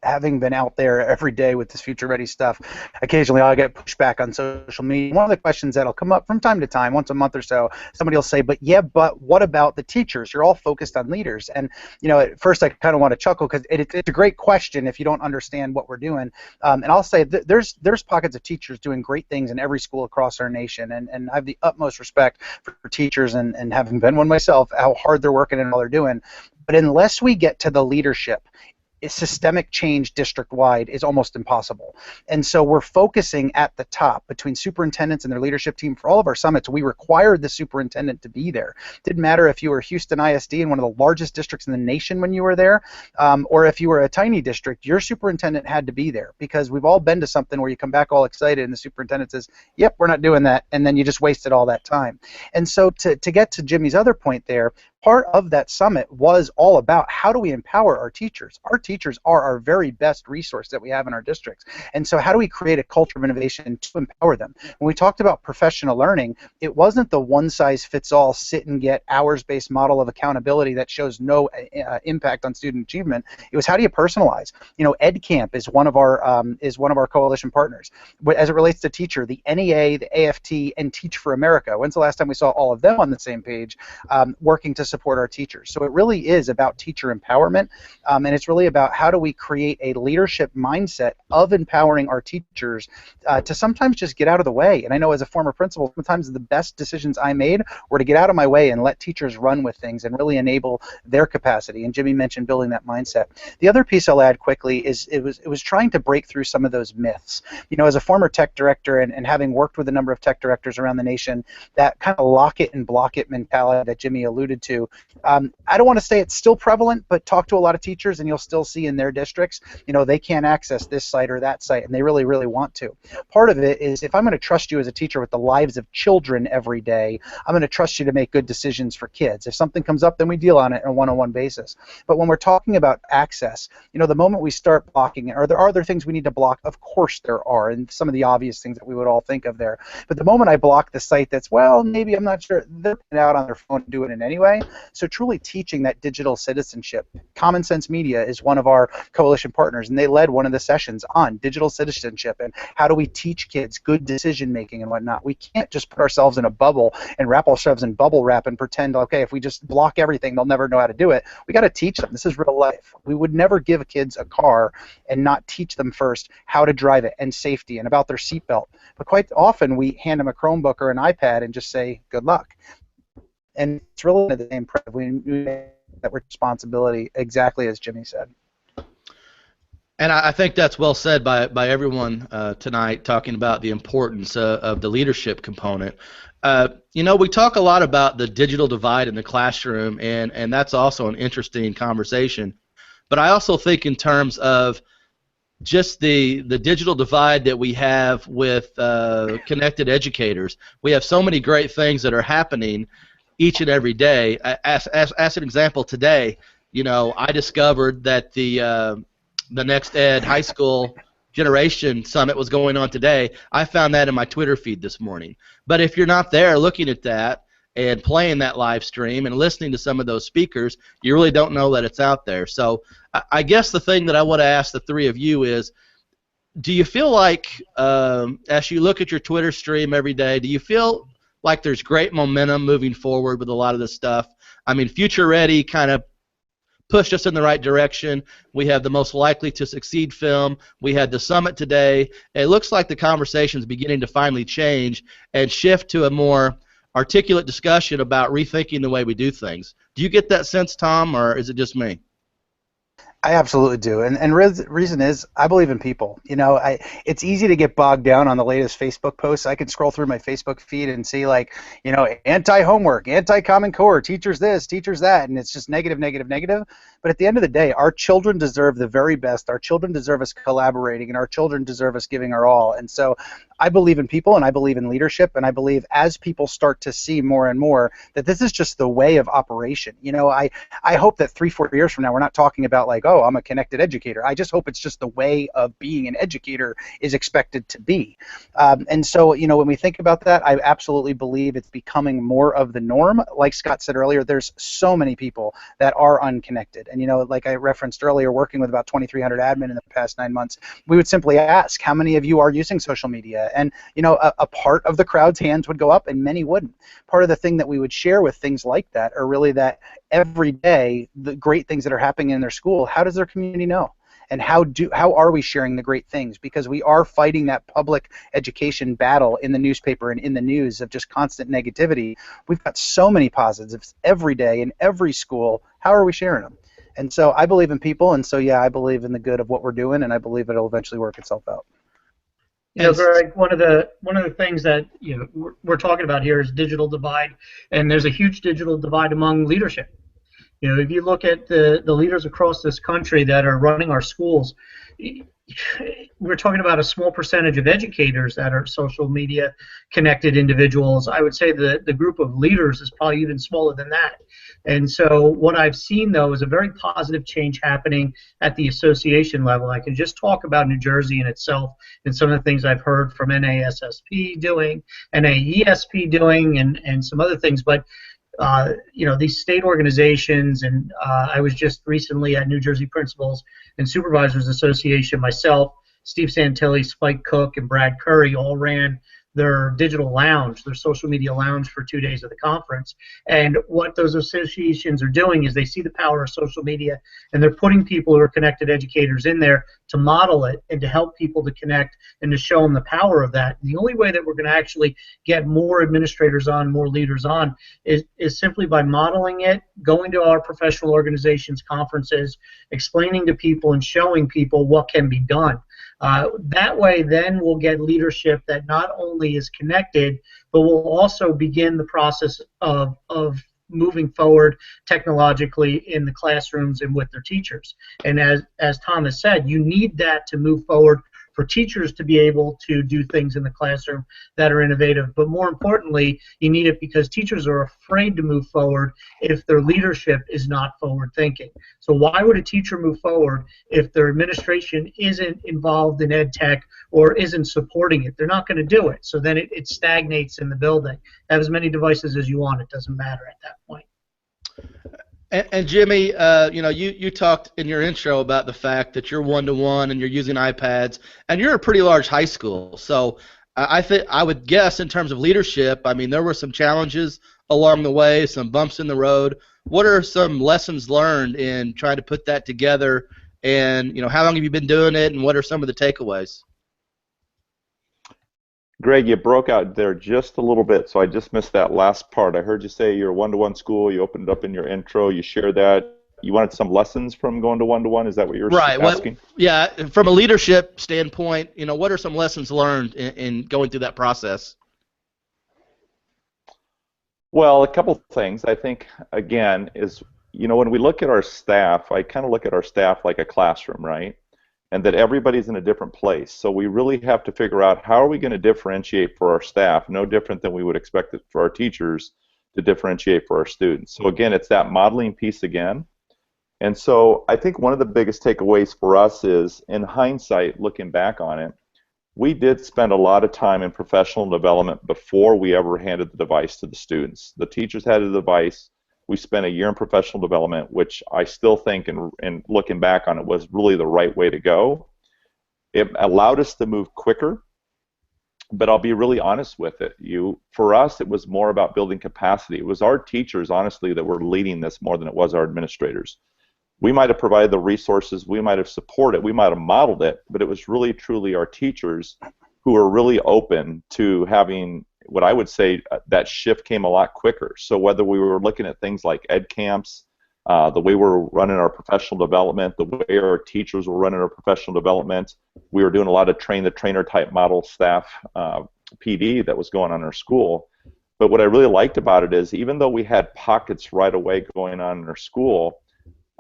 having been out there every day with this Future Ready stuff, occasionally I'll get pushback on social media. One of the questions that'll come up from time to time, once a month or so, somebody will say, but what about the teachers? You're all focused on leaders. And, at first I kind of want to chuckle, because it's a great question if you don't understand what we're doing. And I'll say there's pockets of teachers doing great things in every school across our nation. And I have the utmost respect for teachers, and having been one myself, how hard they're working and all they're doing. But unless we get to the leadership, systemic change district-wide is almost impossible. And so we're focusing at the top between superintendents and their leadership team. For all of our summits, we required the superintendent to be there. Didn't matter if you were Houston ISD in one of the largest districts in the nation when you were there, or if you were a tiny district, your superintendent had to be there, because we've all been to something where you come back all excited and the superintendent says, yep, we're not doing that, and then you just wasted all that time. And so to get to Jimmy's other point there, part of that summit was all about how do we empower our teachers. Our teachers are our very best resource that we have in our districts. And so how do we create a culture of innovation to empower them? When we talked about professional learning, it wasn't the one-size-fits-all sit and get hours-based model of accountability that shows no impact on student achievement. It was, how do you personalize? EdCamp is one of our coalition partners. But as it relates to teacher, the NEA, the AFT, and Teach for America. When's the last time we saw all of them on the same page working to support our teachers. So it really is about teacher empowerment, and it's really about how do we create a leadership mindset of empowering our teachers to sometimes just get out of the way. And I know as a former principal, sometimes the best decisions I made were to get out of my way and let teachers run with things and really enable their capacity. And Jimmy mentioned building that mindset. The other piece I'll add quickly is it was trying to break through some of those myths. You know, as a former tech director and having worked with a number of tech directors around the nation, that kind of lock it and block it mentality that Jimmy alluded to, I don't want to say it's still prevalent, but talk to a lot of teachers and you'll still see in their districts, you know, they can't access this site or that site, and they really, really want to. Part of it is if I'm going to trust you as a teacher with the lives of children every day, I'm going to trust you to make good decisions for kids. If something comes up, then we deal on it on a one-on-one basis. But when we're talking about access, you know, the moment we start blocking it, are there things we need to block? Of course there are, and some of the obvious things that we would all think of there. But the moment I block the site that's, well, maybe I'm not sure, they're out on their phone and doing it anyway. So truly teaching that digital citizenship. Common Sense Media is one of our coalition partners, and they led one of the sessions on digital citizenship and how do we teach kids good decision making and whatnot. We can't just put ourselves in a bubble and wrap ourselves in bubble wrap and pretend, okay, if we just block everything, they'll never know how to do it. We got to teach them. This is real life. We would never give kids a car and not teach them first how to drive it and safety and about their seatbelt. But quite often we hand them a Chromebook or an iPad and just say, good luck. And it's really the same. We make that responsibility exactly as Jimmy said. And I think that's well said by everyone tonight, talking about the importance of the leadership component. You know, we talk a lot about the digital divide in the classroom, and that's also an interesting conversation. But I also think in terms of just the digital divide that we have with connected educators. We have so many great things that are happening each and every day. As an example, today, you know, I discovered that the Next Ed High School Generation Summit was going on today. I found that in my Twitter feed this morning. But if you're not there looking at that and playing that live stream and listening to some of those speakers, you really don't know that it's out there. So I guess the thing that I want to ask the three of you is, do you feel like, as you look at your Twitter stream every day, do you feel like there's great momentum moving forward with a lot of this stuff? I mean, Future Ready kind of pushed us in the right direction. We have the Most Likely to Succeed film. We had the summit today. It looks like the conversation is beginning to finally change and shift to a more articulate discussion about rethinking the way we do things. Do you get that sense, Tom, or is it just me? I absolutely do, and reason is I believe in people. You know, it's easy to get bogged down on the latest Facebook posts. I can scroll through my Facebook feed and see, like, you know, anti-homework, anti-Common Core, teachers this, teachers that, and it's just negative, negative, negative. But at the end of the day, our children deserve the very best. Our children deserve us collaborating, and our children deserve us giving our all. And so I believe in people, and I believe in leadership, and I believe as people start to see more and more that this is just the way of operation. You know, I hope that 3-4 years from now we're not talking about like, oh, I'm a connected educator. I just hope it's just the way of being an educator is expected to be. And so, you know, when we think about that, I absolutely believe it's becoming more of the norm. Like Scott said earlier, there's so many people that are unconnected. And, you know, like I referenced earlier, working with about 2,300 admin in the past 9 months, we would simply ask, how many of you are using social media? And, you know, a part of the crowd's hands would go up and many wouldn't. Part of the thing that we would share with things like that are really that every day, the great things that are happening in their school, how does their community know? And how are we sharing the great things? Because we are fighting that public education battle in the newspaper and in the news of just constant negativity. We've got so many positives every day in every school. How are we sharing them? And so I believe in people, and so yeah, I believe in the good of what we're doing, and I believe it'll eventually work itself out. You know, Greg, one of the things that, you know, we're talking about here is digital divide, and there's a huge digital divide among leadership. You know, if you look at the leaders across this country that are running our schools, we're talking about a small percentage of educators that are social media connected individuals. I would say the group of leaders is probably even smaller than that. And so what I've seen, though, is a very positive change happening at the association level. I can just talk about New Jersey in itself and some of the things I've heard from NASSP doing, NAESP doing, and some other things. But you know, these state organizations, and I was just recently at New Jersey Principals and Supervisors Association myself. Steve Santilli, Spike Cook, and Brad Curry all ran their digital lounge, their social media lounge for 2 days of the conference. And what those associations are doing is they see the power of social media, and they're putting people who are connected educators in there to model it and to help people to connect and to show them the power of that. And the only way that we're going to actually get more administrators on, more leaders on, is simply by modeling it, going to our professional organizations, conferences, explaining to people and showing people what can be done. That way, then we'll get leadership that not only is connected, but will also begin the process of moving forward technologically in the classrooms and with their teachers. And as Thomas said, you need that to move forward for teachers to be able to do things in the classroom that are innovative. But more importantly, you need it because teachers are afraid to move forward if their leadership is not forward thinking. So why would a teacher move forward if their administration isn't involved in ed tech or isn't supporting it? They're not going to do it. So then it stagnates in the building. Have as many devices as you want. It doesn't matter at that point. And Jimmy, you talked in your intro about the fact that you're one-to-one and you're using iPads, and you're a pretty large high school. So I would guess in terms of leadership, I mean, there were some challenges along the way, some bumps in the road. What are some lessons learned in trying to put that together? And how long have you been doing it, and what are some of the takeaways? Greg, you broke out there just a little bit, so I just missed that last part. I heard you say you're a one-to-one school. You opened up in your intro. You shared that. You wanted some lessons from going to one-to-one? Is that what you were asking? Yeah, from a leadership standpoint, what are some lessons learned in going through that process? Well, a couple things. I think, again, is, when we look at our staff, I kind of look at our staff like a classroom, right? And that everybody's in a different place. So we really have to figure out how are we going to differentiate for our staff, no different than we would expect it for our teachers to differentiate for our students. So again, it's that modeling piece again. And so I think one of the biggest takeaways for us is, in hindsight, looking back on it, we did spend a lot of time in professional development before we ever handed the device to the students. The teachers had a device. We spent a year in professional development, which I still think, and looking back on it, was really the right way to go. It allowed us to move quicker, but I'll be really honest with it. For us, it was more about building capacity. It was our teachers, honestly, that were leading this more than it was our administrators. We might have provided the resources, we might have supported it, we might have modeled it, but it was really, truly our teachers who were really open to having, what I would say, that shift came a lot quicker. So whether we were looking at things like ed camps, the way we're running our professional development, the way our teachers were running our professional development, we were doing a lot of train-the-trainer type model staff PD that was going on in our school. But what I really liked about it is, even though we had pockets right away going on in our school,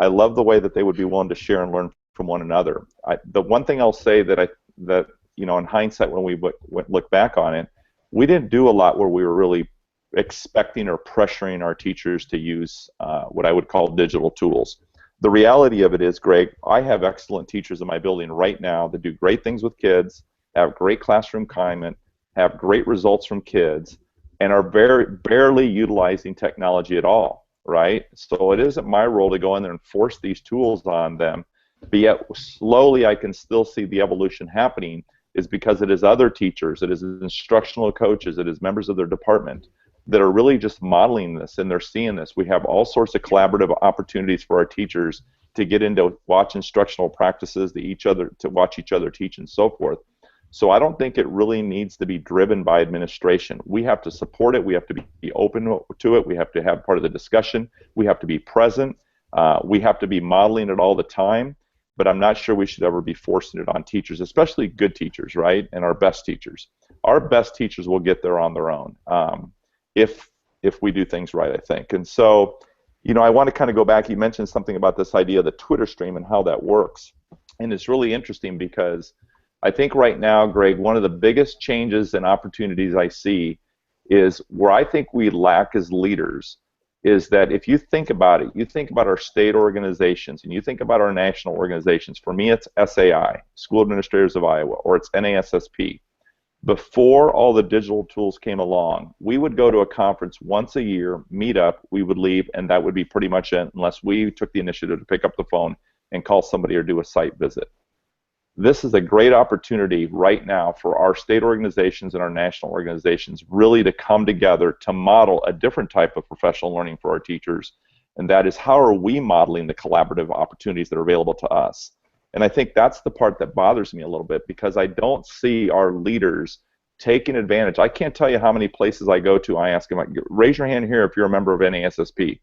I love the way that they would be willing to share and learn from one another. The one thing I'll say that in hindsight, when we look back on it, we didn't do a lot where we were really expecting or pressuring our teachers to use what I would call digital tools. The reality of it is, Greg, I have excellent teachers in my building right now that do great things with kids, have great classroom climate, have great results from kids, and are barely utilizing technology at all, right? So it isn't my role to go in there and force these tools on them, but yet slowly I can still see the evolution happening, is because it is other teachers, it is instructional coaches, it is members of their department that are really just modeling this, and they're seeing this. We have all sorts of collaborative opportunities for our teachers to get into watch instructional practices, to watch each other teach and so forth. So I don't think it really needs to be driven by administration. We have to support it, we have to be open to it, we have to have part of the discussion, we have to be present, we have to be modeling it all the time. But I'm not sure we should ever be forcing it on teachers, especially good teachers, right, and our best teachers. Our best teachers will get there on their own if we do things right, I think. And so, I want to kind of go back. You mentioned something about this idea of the Twitter stream and how that works. And it's really interesting because I think right now, Greg, one of the biggest changes and opportunities I see is where I think we lack as leaders is that if you think about it, you think about our state organizations and you think about our national organizations. For me, it's SAI, School Administrators of Iowa, or it's NASSP. Before all the digital tools came along, we would go to a conference once a year, meet up, we would leave, and that would be pretty much it unless we took the initiative to pick up the phone and call somebody or do a site visit. this is a great opportunity right now for our state organizations and our national organizations really to come together to model a different type of professional learning for our teachers, and that is how are we modeling the collaborative opportunities that are available to us. And I think that's the part that bothers me a little bit, because I don't see our leaders taking advantage. I can't tell you how many places I go to, I ask them, like, raise your hand here if you're a member of NASSP.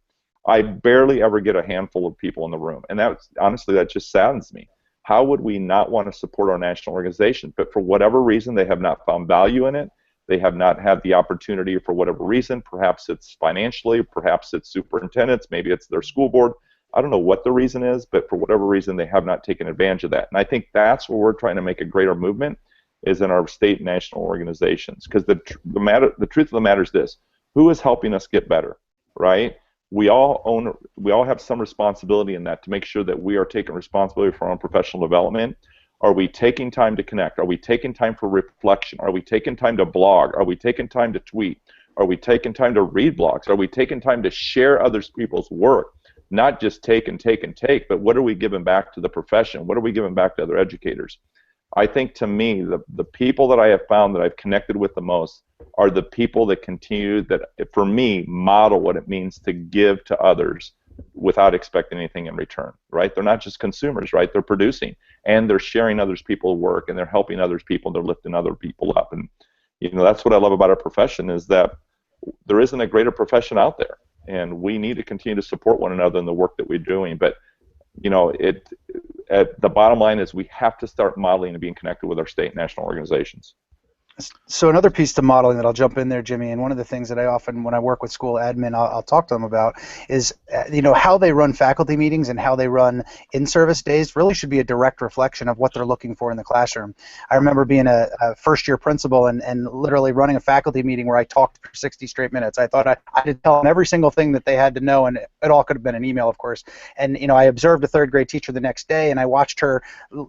I barely ever get a handful of people in the room, and that, honestly, that just saddens me. How would we not want to support our national organization? But for whatever reason, they have not found value in it. They have not had the opportunity for whatever reason. Perhaps it's financially, perhaps it's superintendents, maybe it's their school board. I don't know what the reason is, but for whatever reason, they have not taken advantage of that. And I think that's where we're trying to make a greater movement, is in our state and national organizations. Because the truth of the matter is this: who is helping us get better, right? We all have some responsibility in that, to make sure that we are taking responsibility for our own professional development. Are we taking time to connect? Are we taking time for reflection? Are we taking time to blog? Are we taking time to tweet? Are we taking time to read blogs? Are we taking time to share other people's work? Not just take and take and take, but what are we giving back to the profession? What are we giving back to other educators? I think, to me, the people that I have found that I've connected with the most are the people that continue, that, for me, model what it means to give to others without expecting anything in return, right? They're not just consumers, right? They're producing, and they're sharing others people's work, and they're helping others people, and they're lifting other people up. And, you know, that's what I love about our profession, is that there isn't a greater profession out there, and we need to continue to support one another in the work that we're doing. But, you know, the bottom line is we have to start modeling and being connected with our state and national organizations. So another piece to modeling that I'll jump in there, Jimmy, and one of the things that I often, when I work with school admin, I'll talk to them about is, you know, how they run faculty meetings and how they run in-service days really should be a direct reflection of what they're looking for in the classroom. I remember being a first-year principal and literally running a faculty meeting where I talked for 60 straight minutes. I thought I had to tell them every single thing that they had to know, and it all could have been an email, of course. And, you know, I observed a third-grade teacher the next day, and I watched her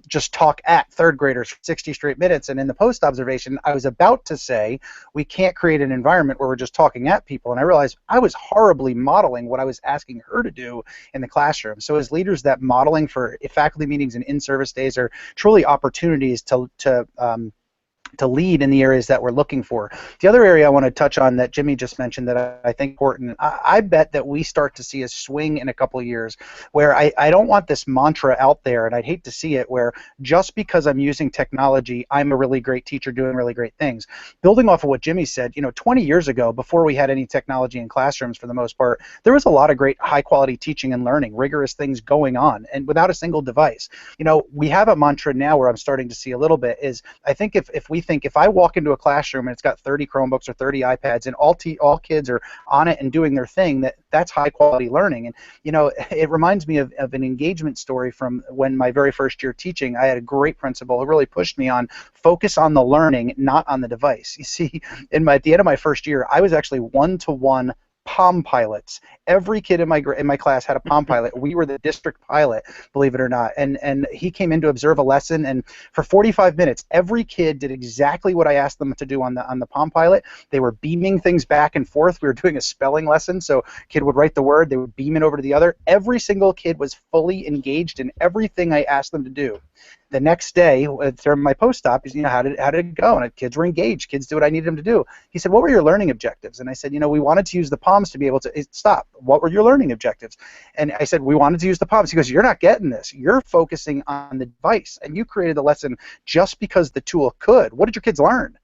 just talk at third graders for 60 straight minutes, and in the post-observation, I was about to say, we can't create an environment where we're just talking at people, and I realized I was horribly modeling what I was asking her to do in the classroom. So as leaders, that modeling for faculty meetings and in-service days are truly opportunities to lead in the areas that we're looking for. The other area I want to touch on that Jimmy just mentioned that I think important, I bet that we start to see a swing in a couple of years where I don't want this mantra out there, and I'd hate to see it, where just because I'm using technology, I'm a really great teacher doing really great things. Building off of what Jimmy said, you know, 20 years ago, before we had any technology in classrooms for the most part, there was a lot of great high-quality teaching and learning, rigorous things going on, and without a single device. You know, we have a mantra now where I'm starting to see a little bit is, I think if we think, if I walk into a classroom and it's got 30 Chromebooks or 30 iPads and all kids are on it and doing their thing, that's high quality learning. And, you know, it reminds me of an engagement story from when my very first year teaching. I had a great principal who really pushed me on focus on the learning, not on the device. You see, at the end of my first year, I was actually one-to-one Palm pilots. Every kid in my class had a Palm pilot. We were the district pilot, believe it or not. And he came in to observe a lesson, and for 45 minutes, every kid did exactly what I asked them to do on the Palm pilot. They were beaming things back and forth. We were doing a spelling lesson, so kid would write the word, they would beam it over to the other. Every single kid was fully engaged in everything I asked them to do. The next day, during my post-op, you know, how did it go? And kids were engaged. Kids did what I needed them to do. He said, what were your learning objectives? And I said, you know, we wanted to use the palms to be able to stop. What were your learning objectives? And I said, we wanted to use the palms. He goes, you're not getting this. You're focusing on the device, and you created the lesson just because the tool could. What did your kids learn?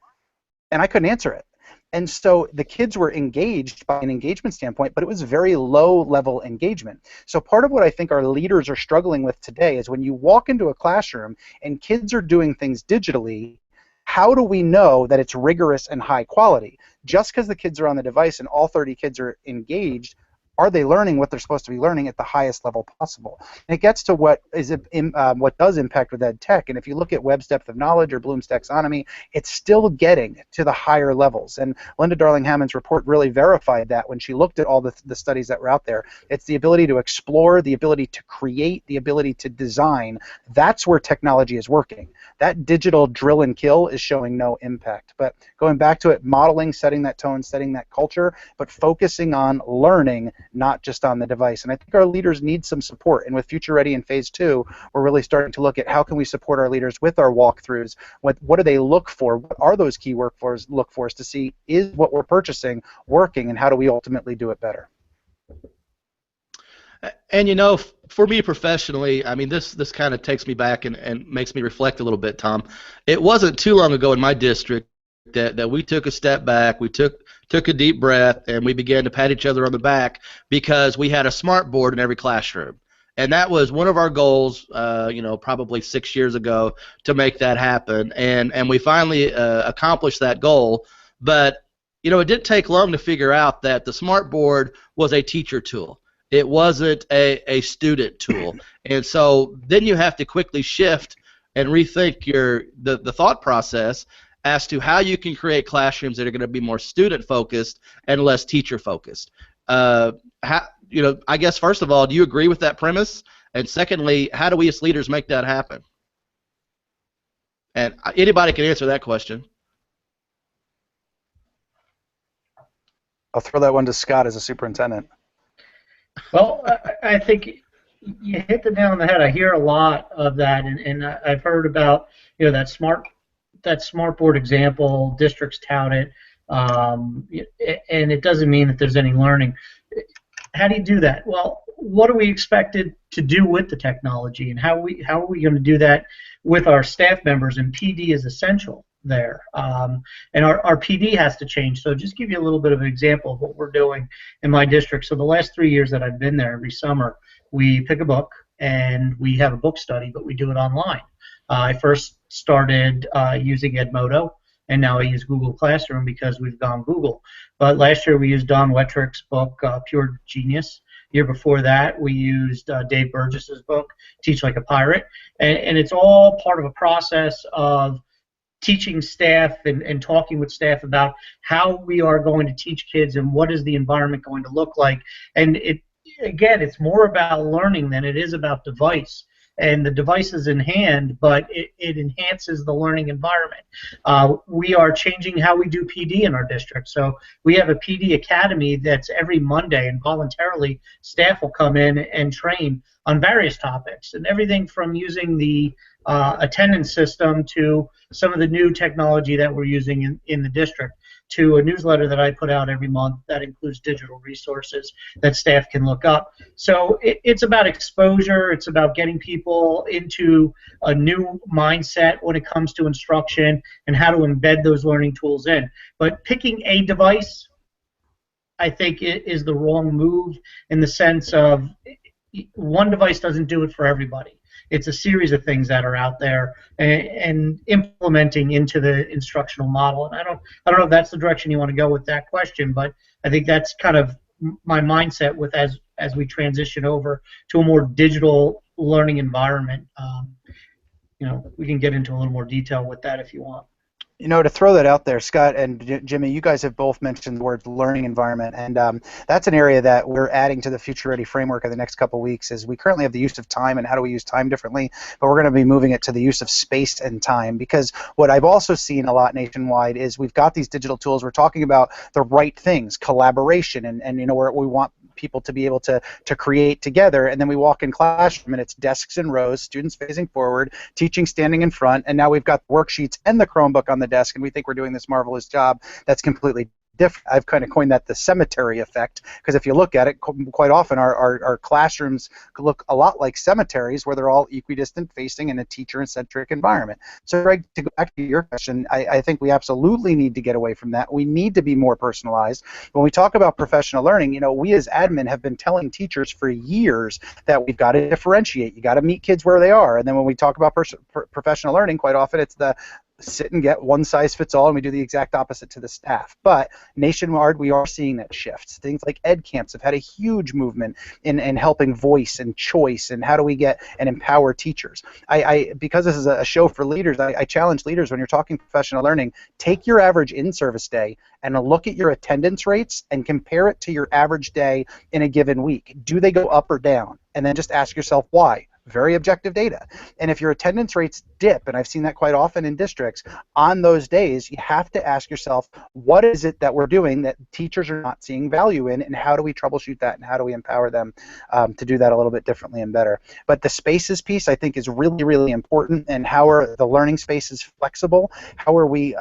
And I couldn't answer it. And so the kids were engaged by an engagement standpoint, but it was very low-level engagement. So part of what I think our leaders are struggling with today is when you walk into a classroom and kids are doing things digitally, how do we know that it's rigorous and high quality? Just because the kids are on the device and all 30 kids are engaged, are they learning what they're supposed to be learning at the highest level possible? And it gets to what does impact with ed tech. And if you look at Webb's depth of knowledge or Bloom's taxonomy, it's still getting to the higher levels. And Linda Darling-Hammond's report really verified that when she looked at all the studies that were out there. It's the ability to explore, the ability to create, the ability to design. That's where technology is working. That digital drill and kill is showing no impact. But going back to it, modeling, setting that tone, setting that culture, but focusing on learning, not just on the device. And I think our leaders need some support. And with Future Ready in Phase 2, we're really starting to look at how can we support our leaders with our walkthroughs. What do they look for? What are those key look fors to see is what we're purchasing working, and how do we ultimately do it better? And you know, for me professionally, I mean, this kind of takes me back and makes me reflect a little bit, Tom. It wasn't too long ago in my district that we took a step back, we took a deep breath, and we began to pat each other on the back because we had a smart board in every classroom. And that was one of our goals, probably 6 years ago, to make that happen. And we finally accomplished that goal. But, it didn't take long to figure out that the smart board was a teacher tool. It wasn't a student tool. And so then you have to quickly shift and rethink the thought process as to how you can create classrooms that are going to be more student-focused and less teacher-focused. I guess, first of all, do you agree with that premise? And secondly, how do we as leaders make that happen? And anybody can answer that question. I'll throw that one to Scott as a superintendent. Well, I think you hit the nail on the head. I hear a lot of that, and I've heard about that smart board example. Districts tout it, and it doesn't mean that there's any learning. How do you do that? Well, what are we expected to do with the technology, and how are we going to do that with our staff members? And PD is essential there, and our PD has to change. So just give you a little bit of an example of what we're doing in my district. So the last 3 years that I've been there, every summer we pick a book and we have a book study, but we do it online. I first started using Edmodo, and now I use Google Classroom because we've gone Google. But last year we used Don Wettrick's book, Pure Genius. Year before that, we used Dave Burgess's book, Teach Like a Pirate. And it's all part of a process of teaching staff and talking with staff about how we are going to teach kids and what is the environment going to look like. And it's more about learning than it is about device. And the device is in hand, but it enhances the learning environment. We are changing how we do PD in our district. So we have a PD academy that's every Monday, and voluntarily staff will come in and train on various topics, and everything from using the attendance system to some of the new technology that we're using in the district, to a newsletter that I put out every month that includes digital resources that staff can look up. So it's about exposure. It's about getting people into a new mindset when it comes to instruction and how to embed those learning tools in. But picking a device, I think, is the wrong move, in the sense of one device doesn't do it for everybody. It's a series of things that are out there and implementing into the instructional model. And I don't know if that's the direction you want to go with that question, but I think that's kind of my mindset with as we transition over to a more digital learning environment. We can get into a little more detail with that if you want. To throw that out there, Scott and Jimmy, you guys have both mentioned the word learning environment, and that's an area that we're adding to the Future Ready framework in the next couple of weeks. Is we currently have the use of time and how do we use time differently, but we're going to be moving it to the use of space and time, because what I've also seen a lot nationwide is we've got these digital tools. We're talking about the right things, collaboration, and where we want people to be able to create together, and then we walk in classroom and it's desks and rows, students facing forward, teaching standing in front, and now we've got worksheets and the Chromebook on the desk, and we think we're doing this marvelous job that's completely different. I've kind of coined that the cemetery effect, because if you look at it, quite often our classrooms look a lot like cemeteries, where they're all equidistant facing in a teacher-centric environment. So, Greg, to go back to your question, I think we absolutely need to get away from that. We need to be more personalized. When we talk about professional learning, we as admin have been telling teachers for years that we've got to differentiate. You got to meet kids where they are. And then when we talk about professional learning, quite often it's the sit and get one size fits all, and we do the exact opposite to the staff. But nationwide, we are seeing that shift. Things like ed camps have had a huge movement in helping voice and choice, and how do we get and empower teachers. Because this is a show for leaders, I challenge leaders, when you're talking professional learning, take your average in-service day and look at your attendance rates and compare it to your average day in a given week. Do they go up or down? And then just ask yourself why. very objective data. And if your attendance rates dip, and I've seen that quite often in districts, on those days, you have to ask yourself, what is it that we're doing that teachers are not seeing value in, and how do we troubleshoot that, and how do we empower them to do that a little bit differently and better? But the spaces piece, I think, is really, really important, and how are the learning spaces flexible? How are we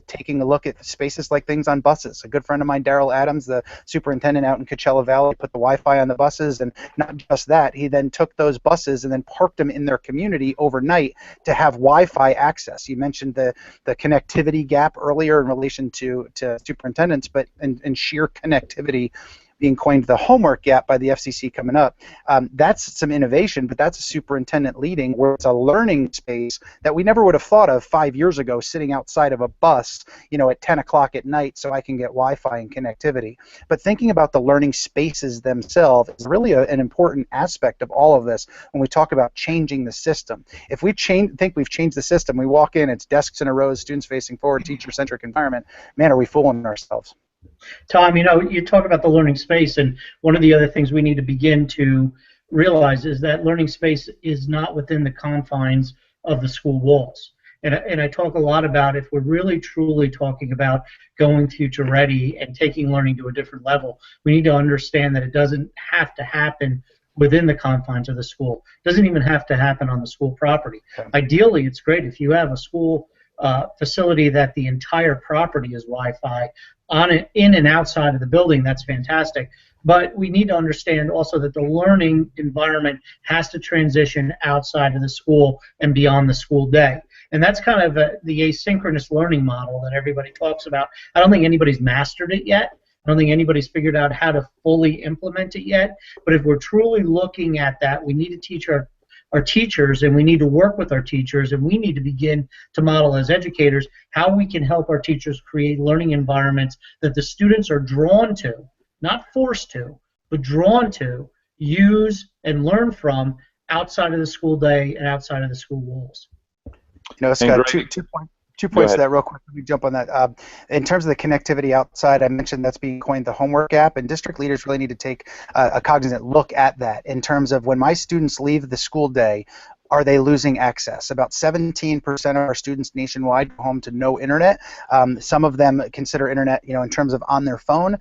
taking a look at spaces like things on buses? A good friend of mine, Daryl Adams, the superintendent out in Coachella Valley, put the Wi-Fi on the buses, and not just that, he then took those buses and then parked them in their community overnight to have Wi-Fi access. You mentioned the connectivity gap earlier in relation to superintendents, but in sheer connectivity being coined the homework gap by the FCC coming up. That's some innovation, but that's a superintendent leading, where it's a learning space that we never would have thought of 5 years ago, sitting outside of a bus, at 10 o'clock at night so I can get Wi-Fi and connectivity. But thinking about the learning spaces themselves is really an important aspect of all of this when we talk about changing the system. If we think we've changed the system, we walk in, it's desks in a row, students facing forward, teacher-centric environment, man, are we fooling ourselves? Tom, you talk about the learning space, and one of the other things we need to begin to realize is that learning space is not within the confines of the school walls. And I talk a lot about, if we're really truly talking about going future ready and taking learning to a different level, we need to understand that it doesn't have to happen within the confines of the school. It doesn't even have to happen on the school property. Okay. Ideally, it's great if you have a school facility that the entire property is Wi-Fi on it, in and outside of the building. That's fantastic. But we need to understand also that the learning environment has to transition outside of the school and beyond the school day. And that's kind of the asynchronous learning model that everybody talks about. I don't think anybody's mastered it yet. I don't think anybody's figured out how to fully implement it yet. But if we're truly looking at that, we need to teach our teachers, and we need to work with our teachers, and we need to begin to model as educators how we can help our teachers create learning environments that the students are drawn to, not forced to, but drawn to, use and learn from outside of the school day and outside of the school walls. Scott, two points to that real quick. Let me jump on that. In terms of the connectivity outside, I mentioned that's being coined the homework app, and district leaders really need to take a cognizant look at that in terms of, when my students leave the school day, are they losing access? About 17% of our students nationwide go home to no internet. Some of them consider internet, in terms of on their phone,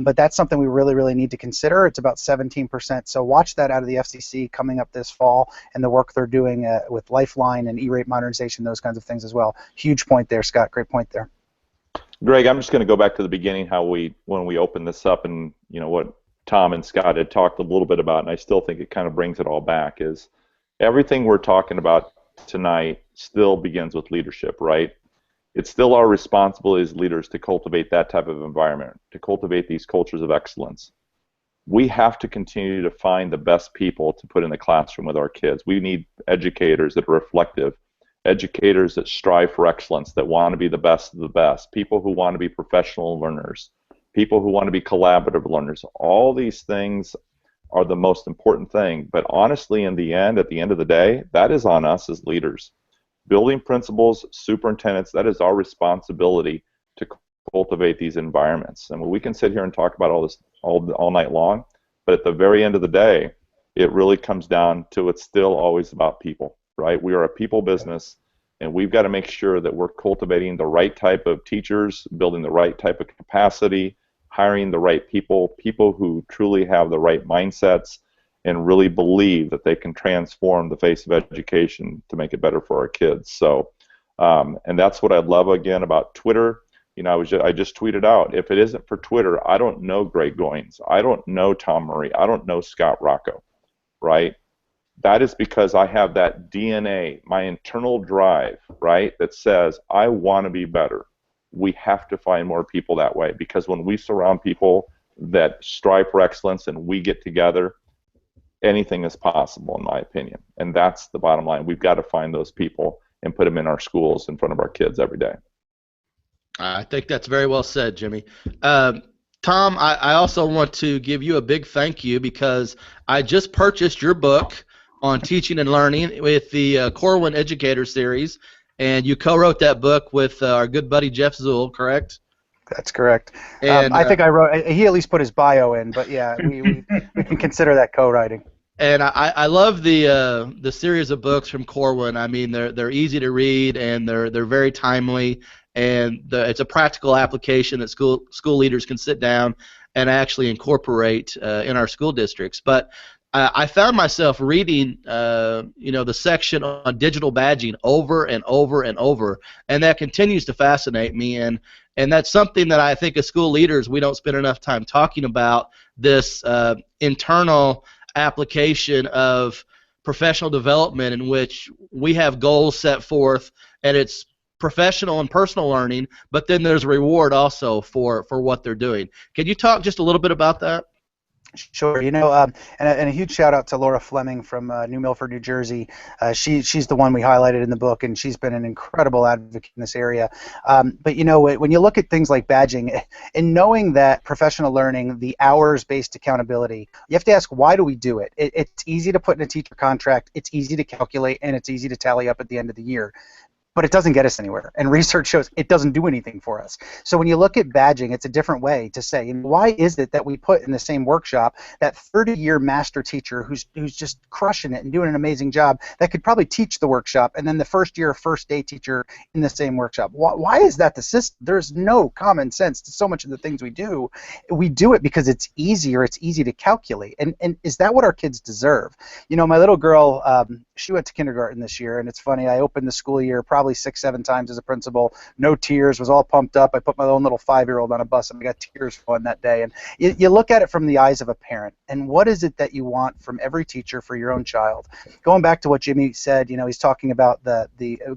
but that's something we really, really need to consider. It's about 17%. So watch that out of the FCC coming up this fall, and the work they're doing with Lifeline and E-rate modernization, those kinds of things as well. Huge point there, Scott. Great point there. Greg, I'm just going to go back to the beginning, when we opened this up, and what Tom and Scott had talked a little bit about, and I still think it kind of brings it all back, is everything we're talking about tonight still begins with leadership, right? It's still our responsibility as leaders to cultivate that type of environment, to cultivate these cultures of excellence. We have to continue to find the best people to put in the classroom with our kids. We need educators that are reflective, educators that strive for excellence, that want to be the best of the best, people who want to be professional learners, people who want to be collaborative learners. All these things are the most important thing, but honestly, at the end of the day, that is on us as leaders. Building principals, superintendents, that is our responsibility to cultivate these environments. And we can sit here and talk about all this all night long, but at the very end of the day, it really comes down to, it's still always about people, right? We are a people business, and we've got to make sure that we're cultivating the right type of teachers, building the right type of capacity, hiring the right people who truly have the right mindsets and really believe that they can transform the face of education to make it better for our kids. So, and that's what I love again about Twitter. I just tweeted out, if it isn't for Twitter, I don't know Greg Goins, I don't know Tom Murray, I don't know Scott Rocco, right? That is because I have that DNA, my internal drive, right, that says I want to be better. We have to find more people that way, because when we surround people that strive for excellence and we get together, anything is possible, in my opinion. And that's the bottom line. We've got to find those people and put them in our schools in front of our kids every day. I think that's very well said, Jimmy. Tom, I also want to give you a big thank you, because I just purchased your book on teaching and learning with the Corwin Educator series. And you co-wrote that book with our good buddy Jeff Zuhl, correct? That's correct. And I think I wrote. He at least put his bio in, but yeah, we can consider that co-writing. And I love the series of books from Corwin. I mean, they're easy to read and they're very timely, and it's a practical application that school leaders can sit down and actually incorporate in our school districts. But I found myself reading, the section on digital badging over and over and over, and that continues to fascinate me. And that's something that I think as school leaders we don't spend enough time talking about, this internal application of professional development in which we have goals set forth, and it's professional and personal learning, but then there's a reward also for what they're doing. Can you talk just a little bit about that? Sure. And a huge shout out to Laura Fleming from New Milford, New Jersey. She's the one we highlighted in the book, and she's been an incredible advocate in this area. But when you look at things like badging, and knowing that professional learning, the hours-based accountability, you have to ask, why do we do it? It's easy to put in a teacher contract, it's easy to calculate, and it's easy to tally up at the end of the year. But it doesn't get us anywhere, and research shows it doesn't do anything for us. So when you look at badging, it's a different way to say, why is it that we put in the same workshop that 30-year master teacher who's just crushing it and doing an amazing job that could probably teach the workshop, and then the first-year, first-day teacher in the same workshop? Why is that the system? There's no common sense to so much of the things we do. We do it because it's easier, it's easy to calculate, and is that what our kids deserve? My little girl, she went to kindergarten this year, and it's funny, I opened the school year probably 6-7 times as a principal, no tears, was all pumped up. I put my own little 5-year-old on a bus, and I got tears flowing that day. And you look at it from the eyes of a parent, and what is it that you want from every teacher for your own child? Going back to what Jimmy said, he's talking about the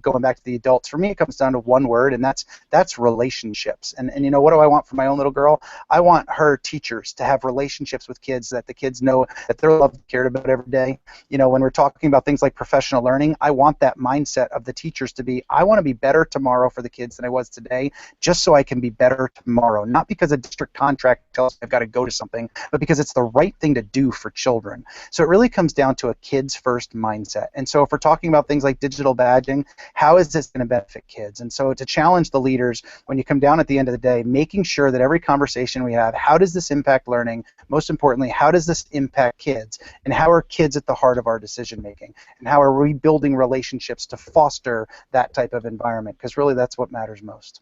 going back to the adults. For me, it comes down to one word, and that's relationships. And what do I want for my own little girl? I want her teachers to have relationships with kids, that the kids know that they're loved and cared about every day. When we're talking about things like professional learning, I want that mindset of the teachers to be, I want to be better tomorrow for the kids than I was today, just so I can be better tomorrow. Not because a district contract tells me I've got to go to something, but because it's the right thing to do for children. So it really comes down to a kids first mindset. And so if we're talking about things like digital badging, how is this going to benefit kids? And so to challenge the leaders, when you come down at the end of the day, making sure that every conversation we have, how does this impact learning? Most importantly, how does this impact kids? And how are kids at the heart of our decision making? And how are we building relationships to foster that type of environment? Because really that's what matters most.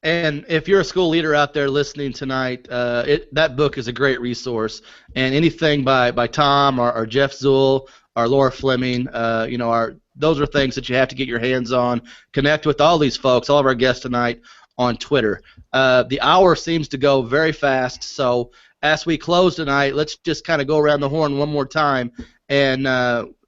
And if you're a school leader out there listening tonight, that book is a great resource. And anything by Tom or Jeff Zuhl or Laura Fleming, those are things that you have to get your hands on. Connect with all these folks, all of our guests tonight, on Twitter. The hour seems to go very fast, so as we close tonight, let's just kind of go around the horn one more time, and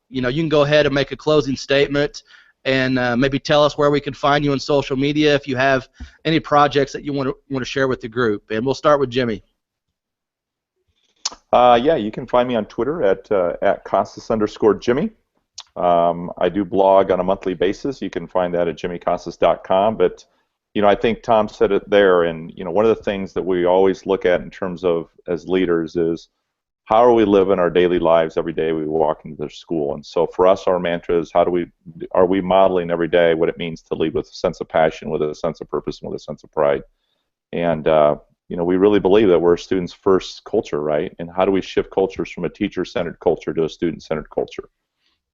you can go ahead and make a closing statement, and maybe tell us where we can find you on social media if you have any projects that you want to share with the group. And we'll start with Jimmy. Yeah, you can find me on Twitter at Casas_Jimmy. I do blog on a monthly basis. You can find that at jimmycasas.com. But I think Tom said it there, and one of the things that we always look at in terms of as leaders is how are we living our daily lives every day we walk into the school. And so for us, our mantra is are we modeling every day what it means to lead with a sense of passion, with a sense of purpose, and with a sense of pride. And we really believe that we're a students first culture, right? And how do we shift cultures from a teacher-centered culture to a student-centered culture?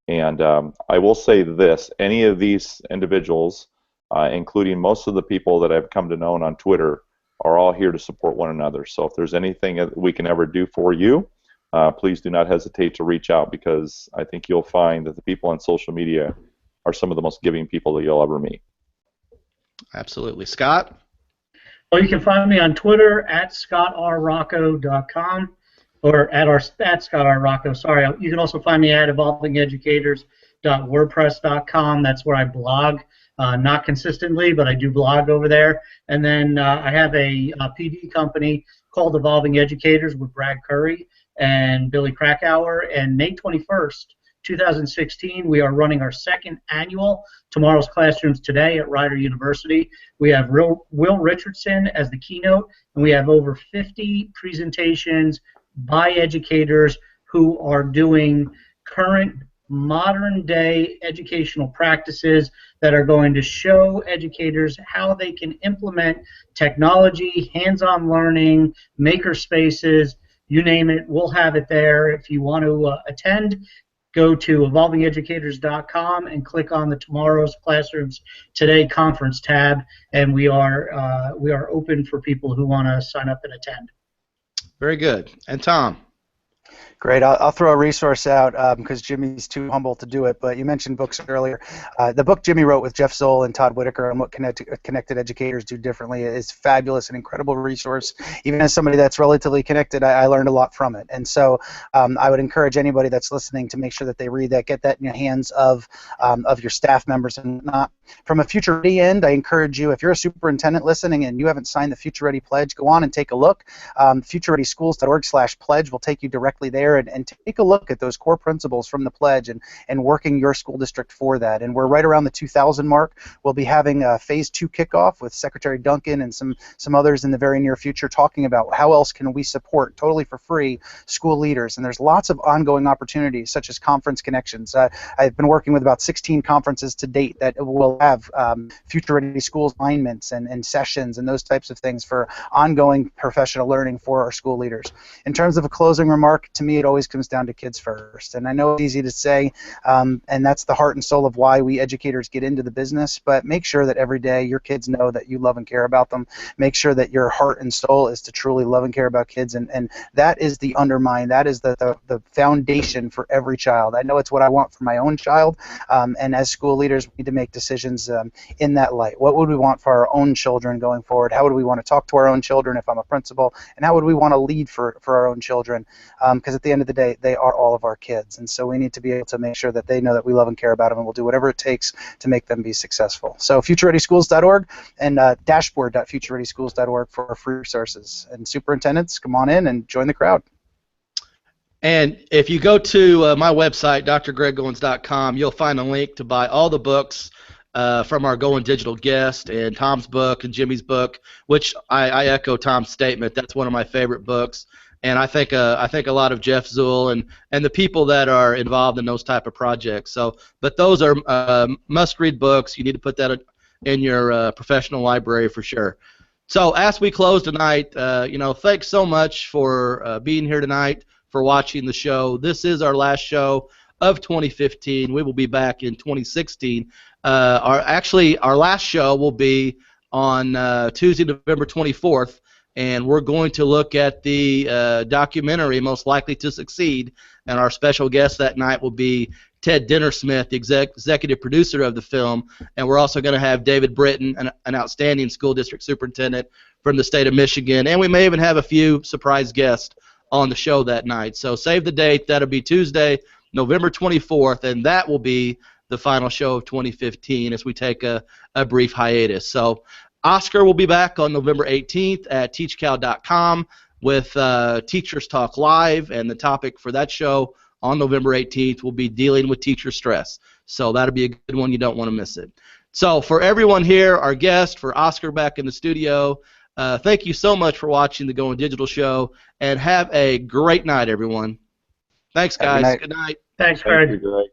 And I will say this, any of these individuals, including most of the people that I've come to know on Twitter, are all here to support one another. So if there's anything that we can ever do for you, please do not hesitate to reach out, because I think you'll find that the people on social media are some of the most giving people that you'll ever meet. Absolutely. Scott? Well, you can find me on Twitter at scottrrocco.com, or at scottrrocco. Sorry. You can also find me at evolvingeducators.wordpress.com. That's where I blog. Not consistently, but I do blog over there. And then I have a PD company called Evolving Educators with Brad Curry and Billy Krakauer. And May 21st, 2016, we are running our second annual Tomorrow's Classrooms Today at Rider University. We have Will Richardson as the keynote, and we have over 50 presentations by educators who are doing current modern-day educational practices that are going to show educators how they can implement technology, hands-on learning, maker spaces, you name it, we'll have it there. If you want to attend, go to evolvingeducators.com and click on the Tomorrow's Classrooms Today conference tab, and we are open for people who want to sign up and attend. Very good. And Tom? Great. I'll throw a resource out because Jimmy's too humble to do it, but you mentioned books earlier. The book Jimmy wrote with Jeff Zoll and Todd Whitaker on what connected educators do differently is fabulous, an incredible resource. Even as somebody that's relatively connected, I learned a lot from it. And so I would encourage anybody that's listening to make sure that they read that, get that in the hands of your staff members and not. From a Future Ready end, I encourage you, if you're a superintendent listening and you haven't signed the Future Ready Pledge, go on and take a look. FutureReadySchools.org/pledge will take you directly there and take a look at those core principles from the pledge and working your school district for that. And we're right around the 2,000 mark. We'll be having a Phase 2 kickoff with Secretary Duncan and some others in the very near future talking about how else can we support totally for free school leaders. And there's lots of ongoing opportunities such as conference connections. I've been working with about 16 conferences to date that will have Future Ready Schools alignments and sessions and those types of things for ongoing professional learning for our school leaders. In terms of a closing remark, to me it always comes down to kids first. And I know it's easy to say, and that's the heart and soul of why we educators get into the business, but make sure that every day your kids know that you love and care about them. Make sure that your heart and soul is to truly love and care about kids, and that is the undermine, that is the foundation for every child. I know it's what I want for my own child, and as school leaders we need to make decisions in that light. What would we want for our own children going forward? How would we want to talk to our own children if I'm a principal? And how would we want to lead for our own children? Because at the end of the day, they are all of our kids. And so we need to be able to make sure that they know that we love and care about them, and we'll do whatever it takes to make them be successful. So futurereadyschools.org and dashboard.futurereadyschools.org for free resources. And superintendents, come on in and join the crowd. And if you go to my website, drgreggoins.com, you'll find a link to buy all the books from our Goin Digital guest, and Tom's book and Jimmy's book, which I echo Tom's statement. That's one of my favorite books, and I think a lot of Jeff Zoll and the people that are involved in those type of projects. So, but those are must-read books. You need to put that in your professional library for sure. So, as we close tonight, thanks so much for being here tonight, for watching the show. This is our last show of 2015. We will be back in 2016. Our last show will be on Tuesday, November 24th, and we're going to look at the documentary Most Likely to Succeed, and our special guest that night will be Ted Dinnersmith, the executive producer of the film, and we're also going to have David Britton, an outstanding school district superintendent from the state of Michigan, and we may even have a few surprise guests on the show that night. So save the date. That'll be Tuesday, November 24th, and that will be the final show of 2015 as we take a brief hiatus. So Oscar will be back on November 18th at teachcal.com with Teachers Talk Live, and the topic for that show on November 18th will be dealing with teacher stress. So that'll be a good one. You don't want to miss it. So for everyone here, our guest, for Oscar back in the studio, thank you so much for watching the Goin Digital Show, and have a great night, everyone. Thanks, guys. Good night. Thanks, Greg. Thank you, Greg.